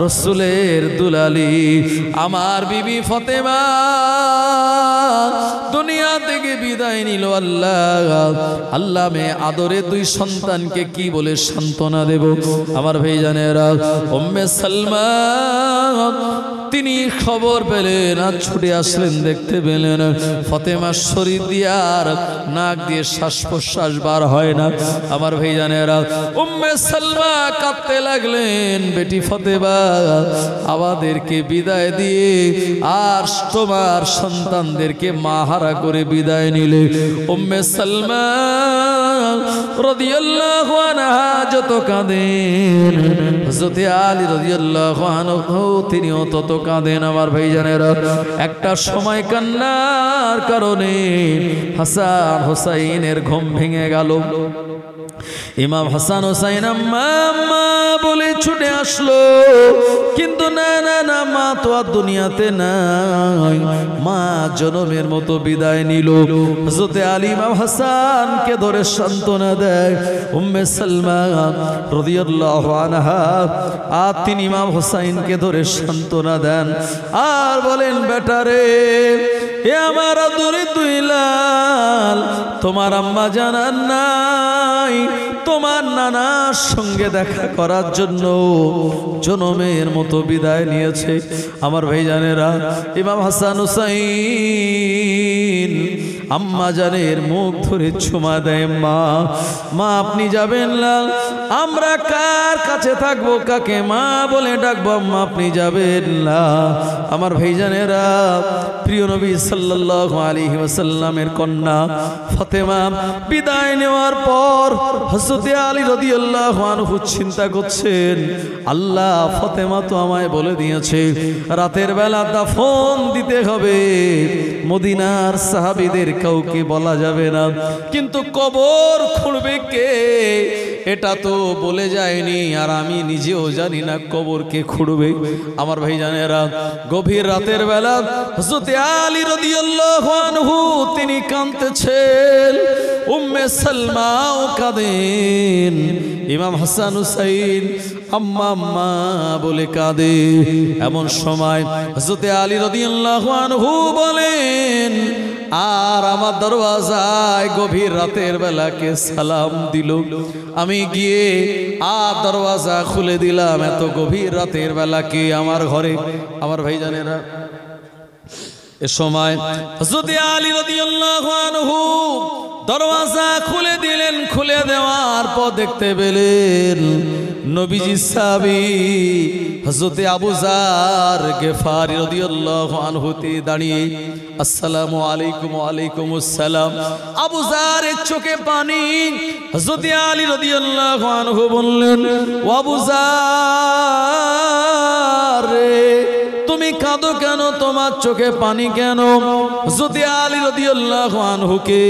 রাসূলের দুলালি আমার বিবি ফাতেমা দুনিয়া থেকে বিদায় নিল। আল্লাহ মে আদরে দুই সন্তানকে কি বলে সান্ত্বনা দেব? আমার ভাইজানেরা, উম্মে সালমা তিনি খবর পেলেন আর ছুটে আসলেন, দেখতে পেলেন ফাতেমার শরীর দিয়ে আর নাক দিয়ে শ্বাস প্রশ্বাস বার হয় না। আমার ভাইজানেরা, উম্মে সালমা কাঁদতে লাগলেন, বেটি ফাতেমা আমাদেরকে বিদায় দিয়ে আর তোমার সন্তানদেরকে মাহারা করে বিদায় নিলে। উম্মে সালমা রাদিয়াল্লাহু আনহা যত কাঁদেন, হযরত আলী রাদিয়াল্লাহু আনহু তিনিও তত কাঁদেন। আমার ভাইজানেরা, একটা সময় কান্নার কারণে হাসান হুসাইনের ঘুম ভেঙে গেল। ইমাম হাসান হুসাইন আম্মা আম্মা বলে ছুটে আসলো, কিন্তু না না না, মা তো আর দুনিয়াতে নাই। মা জনমের মতো বিদায় নিল। হযরত আলী ইমাম হাসানকে ধরে সান্ত্বনা দেয়। উম্মে সালমা রাদিয়াল্লাহু আনহা আর তিনি ইমাম হুসাইনকে ধরে সান্ত্বনা দেন আর বলেন, বেটারে এ আমার আদরে দুই লাল, তোমার আম্মা জানান নাই তোমার নানার সঙ্গে দেখা করার জন্য জনমের মতো বিদায় নিয়েছে। আমার ভাইজানেরা, ইমাম হাসান হুসাইন আম্মা জানের মুখ ধরে চুমা দেয়। মা মা আপনি যাবেন না, আমরা কার কাছে থাকবো, কাকে মা বলে ডাকবো? আম্মা আপনি যাবেন না। আমার ভাইজানেরা, প্রিয় নবী সাল্লাল্লাহু আলাইহি ওয়াসাল্লামের কন্যা ফাতেমা বিদায় নেওয়ার পর হযরত আলী রাদিয়াল্লাহু আনহু চিন্তা করছেন, আল্লাহ ফাতেমা তো আমায় বলে দিয়েছে রাতের বেলা দাফন দিতে হবে, মদিনার সাহাবীদের কাউকে বলা যাবে না, কিন্তু কবর খুঁড়বে কে এটা তো বলে যায়নি, আর আমি নিজেও জানি না কবর কে খুঁড়বে। আমার ভাইজানেরা, গভীর রাতের বেলা হযরত আলী রাদিয়াল্লাহু আনহু তিনি কাঁদতেছেন, উম্মে সালমাও কাঁদেন, ইমাম হাসান হুসাইন আম্মা আম্মা বলে কাঁদে। এমন সময় হযরত আলী রাদিয়াল্লাহু আনহু বলেন, আর আমার দরওয়াজায় গভীর রাতের বেলাকে সালাম দিল। আমি গিয়ে আর দরওয়াজা খুলে দিলাম, এত গভীর রাতের বেলাকে আমার ঘরে। আমার ভাইজানেরা, এ সময় হযরত আলী রাদিয়াল্লাহু আনহু দরওয়াজা খুলে দিলেন। খুলে দেওয়ার পর দেখতে পেলেন নবীজি সাহাবী হযরত আবু যার গিফারি রাদিয়াল্লাহু আনহু দাঁড়িয়ে, আসসালামু আলাইকুম। ওয়া আলাইকুমুস সালাম। আবু যারের চোখে পানি। হযরত আলী রাদিয়াল্লাহু আনহু বললেন, ও আবু যার তুমি কাঁদো কেন, তোমার চোখে পানি কেন? হযরত আলী রাদিয়াল্লাহু আনহুকে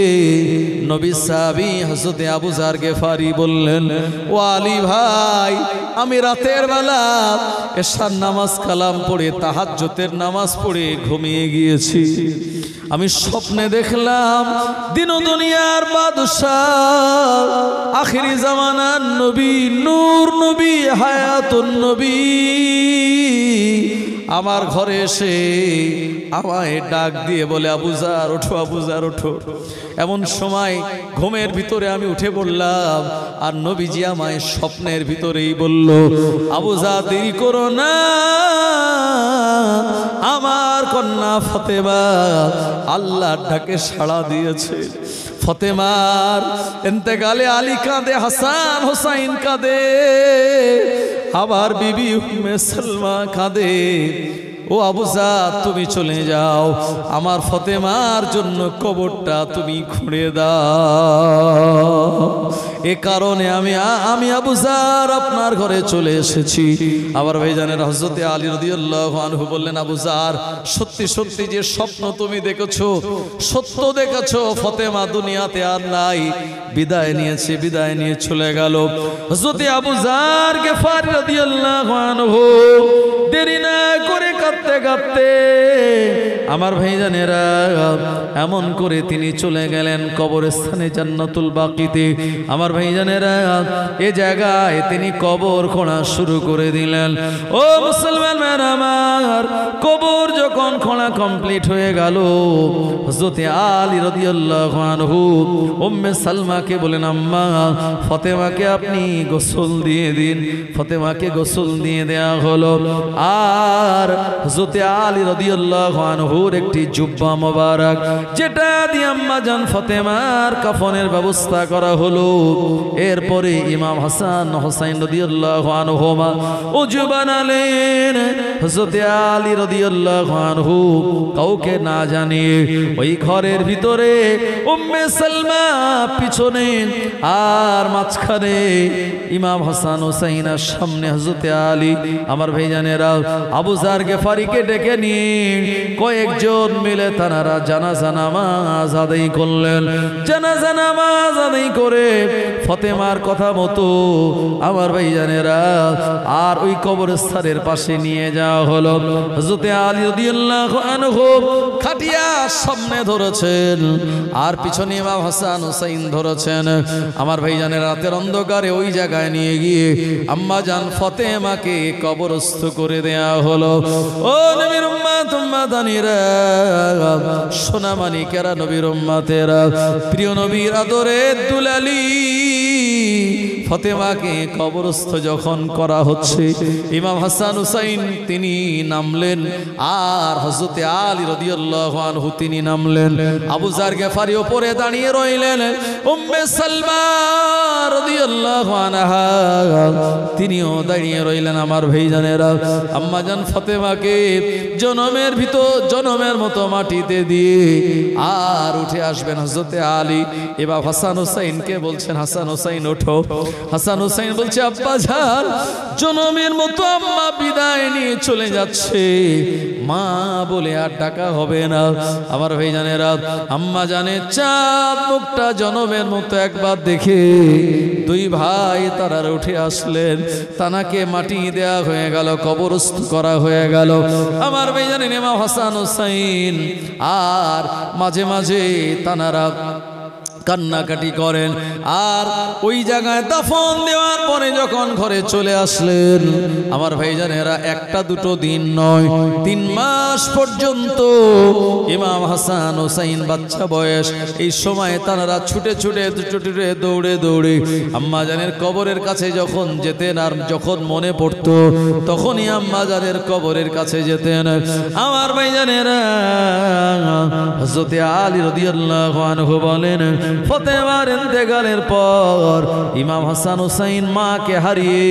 নবী সাহাবী হযরত আবু যার গিফারি বললেন, ও আলী ভাই, আমি রাতের বেলা এশার নামাজ কালাম পড়ে তাহাজ্জুদের নামাজ পড়ে ঘুমিয়ে গিয়েছি। আমি স্বপ্নে দেখলাম দিন দুনিয়ার বাদশাহ, আখিরি জামানার নবী, নূর নবী, হায়াতুন নবী আমার ঘরে এসে আমায় ডাক দিয়ে বলে, আবু যার ওঠো, আবু যার ওঠো। এমন সময় ঘুমের ভিতরে আমি উঠে পড়লাম, আর নবীজি আমায় স্বপ্নের ভিতরেই বলল, আবু যার দেরি করো না, আমার কন্যা ফাতেমা আল্লাহর ডাকে সাড়া দিয়েছে। ফাতেমার ইন্তেকালে আলী কাঁদে, হাসান হুসাইন কাঁদে, আবার বিবি উম্মে সালমা কাঁদে। ও আবু যার তুমি চলে যাও, আমার ফাতেমার জন্য কবরটা তুমি খুঁড়ে দাও। এ কারণে আমি আবু যার আপনার ঘরে চলে এসেছি। আবার ভাইজানের হযরতে আলী রাদিয়াল্লাহু আনহু বললেন, আবু যার, সত্যি সত্যি যে স্বপ্ন তুমি দেখেছো, সত্য দেখেছো, ফাতেমা দুনিয়াতে আর নাই, বিদায় নিয়েছে, বিদায় নিয়ে চলে গেল। হযরতে আবু যার গিফারী রাদিয়াল্লাহু আনহু দেরি না করে কাঁদতে কাঁদতে আমার ভাইজানেরা এমন করে তিনি চলে গেলেন কবরস্থানে জান্নাতুল বাকিতে। আমার ভাইজানেরা এই জায়গায় তিনি কবর খোঁড়া শুরু করে দিলেন। ও মুসলমান আমার, কবর যখন খোঁড়া কমপ্লিট হয়ে গেল, হযরতে আলী রাদিয়াল্লাহু আনহু উম্মে সালমাকে বলেন, আম্মা ফাতেমাকে আপনি গোসল দিয়ে দিন। ফাতেমাকে গোসল দিয়ে দেয়া হলো। আর হযরতে আলী রাদিয়াল্লাহু আনহুর একটি জুব্বা মোবারক, যেটা দিয়ে আম্মা জান ফাতেমার কাফনের ব্যবস্থা করা হলো। এরপরে ইমাম হাসান হুসাইন রাদিয়াল্লাহু আনহুমা ওযু বানালেন। হযরতে আলী রাদিয়াল্লাহু আনহু কাউকে না জানিয়ে ওই ঘরের ভিতরে উম্মে সালমা পিছনে আর মাঝখানে ইমাম হাসান হুসাইনের সামনে হযরতে আলী। আমার ভাইজানেরা আবু যার গিফারীকে ডেকে নিয়ে কয়েকজন মিলে তারা জানাজা নামাজ আদায় করলেন। জানাজা নামাজ আদায় করে ফাতেমার কথা মতো আমার ভাইজানেরা আর ওই কবরস্থানের পাশে নিয়ে যাওয়া হলো। হযরতে আলী রাদিয়াল্লাহু আনহু খাটিয়া সামনে ধরেছেন আর পিছনে ইমাম হাসান হুসাইন ধরেছেন। আমার ভাইজানের রাতের অন্ধকারে ওই জায়গায় নিয়ে গিয়ে আম্মা জান ফাতেমাকে কবরস্থ করে দেয়া হলো। ও নবীর উম্মত উম্মাদানিরা, সোনা মানিকেরা, নবীর উম্মতেরা, প্রিয় নবীর আদরের দুলালি ফাতেমাকে কবরস্থ যখন করা হচ্ছে, ইমাম হাসান হুসাইন তিনি নামলেন আর হযরতে আলী রাদিয়াল্লাহু আনহু তিনি নামলেন। আবু যার গিফারী উপরে দাঁড়িয়ে রইলেন। উম্মে সালমা রাদিয়াল্লাহু আনহা তিনিও দাঁড়িয়ে রইলেন। আমার ভাইজানেরা আম্মা জান ফাতেমাকে জনমের মতো মাটিতে দিয়ে আর উঠে আসবেন হযরতে আলী। এবার হাসান হুসাইনকে বলছেন, হাসান হুসাইন ওঠো। হাসান হুসাইন বলছে, আব্বা জান, জনমের মতো আম্মা বিদায় নিয়ে চলে যাচ্ছে, মা বলে আর ডাকা হবে না। আমার ভাইজানেরা আম্মা জানের চাঁদ মুখটা জনমের মতো একবার দেখে দুই ভাই তারা উঠে আসলেন। তানাকে মাটি দেয়া হয়ে গেল, কবরস্থ করা হয়ে গেল। আমার ভাইজানের ইমাম হাসান হুসাইন আর মাঝে মাঝে তানারা কান্নাকাটি করেন। আর ওই জায়গায় দাফন দেওয়ার পরে যখন ঘরে চলে আসলেন, আমার ভাইজানেরা একটা দুটো দিন নয়, 3 মাস পর্যন্ত ইমাম হাসান হুসাইন বাচ্চা বয়স, এই সময় তারা ছুটে ছুটে দৌড়ে দৌড়ে আম্মা জানের কবরের কাছে যখন যেতেন আর যখন মনে পড়তো তখনই আম্মা জানের কবরের কাছে যেতেন। আমার ভাইজানেরা হযরতে আলী রাদিয়াল্লাহু আনহু বলেন, ফাতেমার ইন্তেকালের পর ইমাম হাসান হুসাইন মাকে হারিয়ে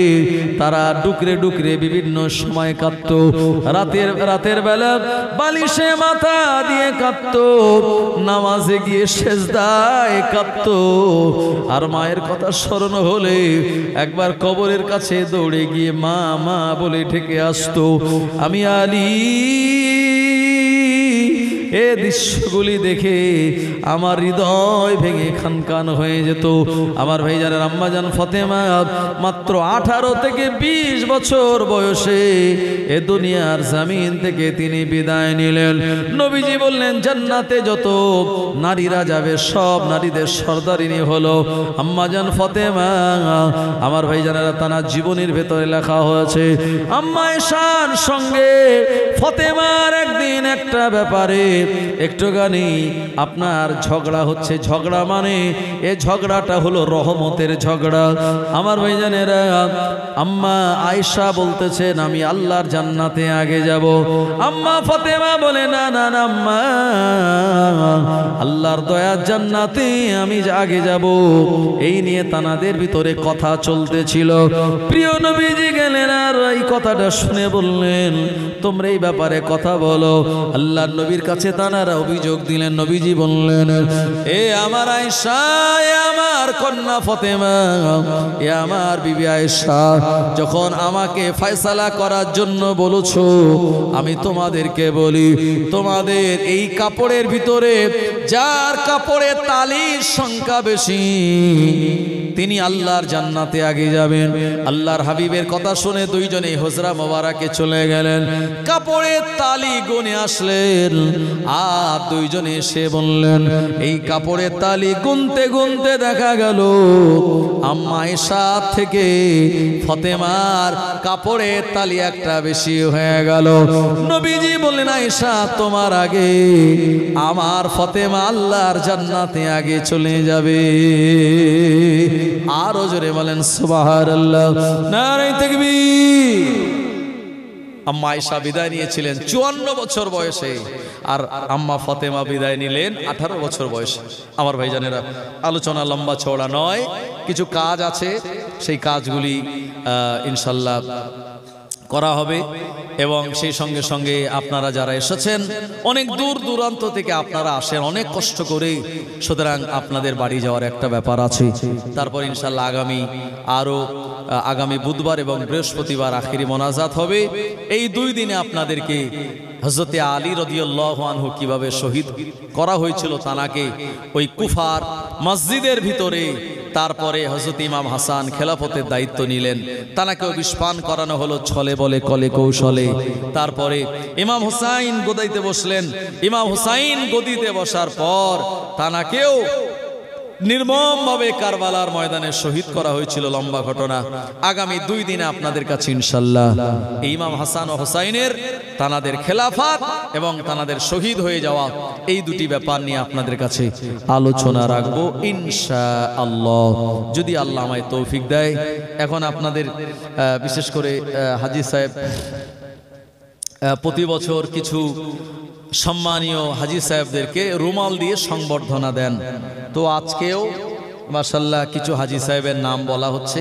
তারা ডুকরে ডুকরে বিভিন্ন সময় কাঁদতো। রাতের বেলা বালিশে মাথা দিয়ে কাঁদতো, নামাজে গিয়ে সেজদায় কাঁদতো। আর মায়ের কথা স্মরণ হলে একবার কবরের কাছে দৌড়ে গিয়ে মা মা বলে ঢেকে আসতো। আমি আলী এ দৃশ্যগুলি দেখে আমার হৃদয় ভেঙে খানখান হয়ে যেত। আমার ভাইজানের আম্মা জান ফাতেমা মাত্র 18 থেকে 20 বছর বয়সে এ দুনিয়ার জমিন থেকে তিনি বিদায় নিলেন। নবীজি বললেন, জান্নাতে যত নারীরা যাবে সব নারীদের সর্দারিনী হলো আম্মা জান ফাতেমা। আমার ভাইজানেরা তার জীবনের ভেতরে লেখা হয়েছে, আম্মা আয়েশার সঙ্গে ফাতেমার একদিন একটা ব্যাপারে একটুখানি আপনার ঝগড়া হচ্ছে। ঝগড়া মানে এ ঝগড়াটা হলো রহমতের ঝগড়া। আমার ভাইজানেরা আম্মা আয়েশা বলতেছেন, আমি আল্লাহর জান্নাতে আগে যাব। আম্মা ফাতেমা বলে, না না না আম্মা, আল্লাহর দয়ার জান্নাতে আমি আগে যাব। এই নিয়ে তানাদের ভিতরে কথা চলতেছিল। প্রিয় নবীজি গেলেন আর এই কথাটা শুনে বললেন, তোমরা এই ব্যাপারে কথা বলো। আল্লাহর নবীর কাছে কাছে তারা অভিযোগ দিলেন। নবীজি বললেন, এ আমার আয়েশা, এ আমার কন্যা ফাতেমা, এ আমার বিবি আয়েশা, যখন আমাকে ফয়সালা করার জন্য বলেছো, আমি তোমাদেরকে বলি, তোমাদের এই কাপড়ের ভিতরে যার কাপড়ের তালির সংখ্যা বেশি তিনি আল্লাহর জান্নাতে আগে যাবেন। আল্লাহর হাবিবের কথা শুনে দুইজনে হুজরা মোবারকে চলে গেলেন, কাপড়ের তালি গুনে আসলেন। আর দুইজনে এসে বললেন, এই কাপড়ের তালি গুনতে গুনতে দেখা গেল আম্মা আয়েশা থেকে ফাতেমার কাপড়ের তালি একটা বেশি হয়ে গেল। নবীজি বললেন, আয়েশা তোমার আগে আমার ফাতেমা আল্লাহর জান্নাতে আগে চলে যাবে। আরো জোরে বলেন সুবহানাল্লাহ, নারে তাকবীর। আম্মা আয়েশা বিদায় নিয়েছিলেন 54 বছর বয়সে, আর আম্মা ফাতেমা বিদায় নিলেন 18 বছর বয়সে। আমার ভাইজানেরা, আলোচনা লম্বা চওড়া নয়, কিছু কাজ আছে, সেই কাজগুলি ইনশাল্লাহ করা হবে। এবং সেই সঙ্গে সঙ্গে আপনারা যারা এসেছেন অনেক দূর দূরান্ত থেকে আপনারা আসেন অনেক কষ্ট করে, সুতরাং আপনাদের বাড়ি যাওয়ার একটা ব্যাপার আছে। তারপর ইনশাল্লাহ আগামী বুধবার এবং বৃহস্পতিবার আখিরি মোনাজাত হবে। এই 2 দিনে আপনাদেরকে হযরতে আলী রাদিয়াল্লাহু আনহু কিভাবে শহীদ করা হয়েছিল তানাকে ওই কুফার মসজিদের ভিতরে, তারপরে হযরত ইমাম হাসান খেলাফতের দায়িত্ব নিলেন, তানাকেও বিষপান করানো হলো ছলে বলে কলে কৌশলে। তারপরে ইমাম হুসাইন গদিতে বসলেন, ইমাম হুসাইন গদিতে বসার পর তানাকেও নির্মমভাবে কারবালার ময়দানে শহীদ করা হয়েছিল। লম্বা ঘটনা। আগামী 2 দিনে আপনাদের কাছে ইনশাল্লাহ ইমাম হাসান ও হুসাইনের তানাদের খেলাফত এবং তানাদের শহীদ হয়ে যাওয়া এই 2টি ব্যাপার নিয়ে আপনাদের কাছে আলোচনা রাখবো ইনশাআল্লাহ, যদি আল্লাহ আমায় তৌফিক দেয়। এখন আপনাদের বিশেষ করে হাজী সাহেব প্রতি বছর কিছু সম্মানীয় হাজী সাহেবদেরকে রুমাল দিয়ে সংবর্ধনা দেন। তো আজকেও মাশাআল্লাহ কিছু হাজী সাহেবের নাম বলা হচ্ছে।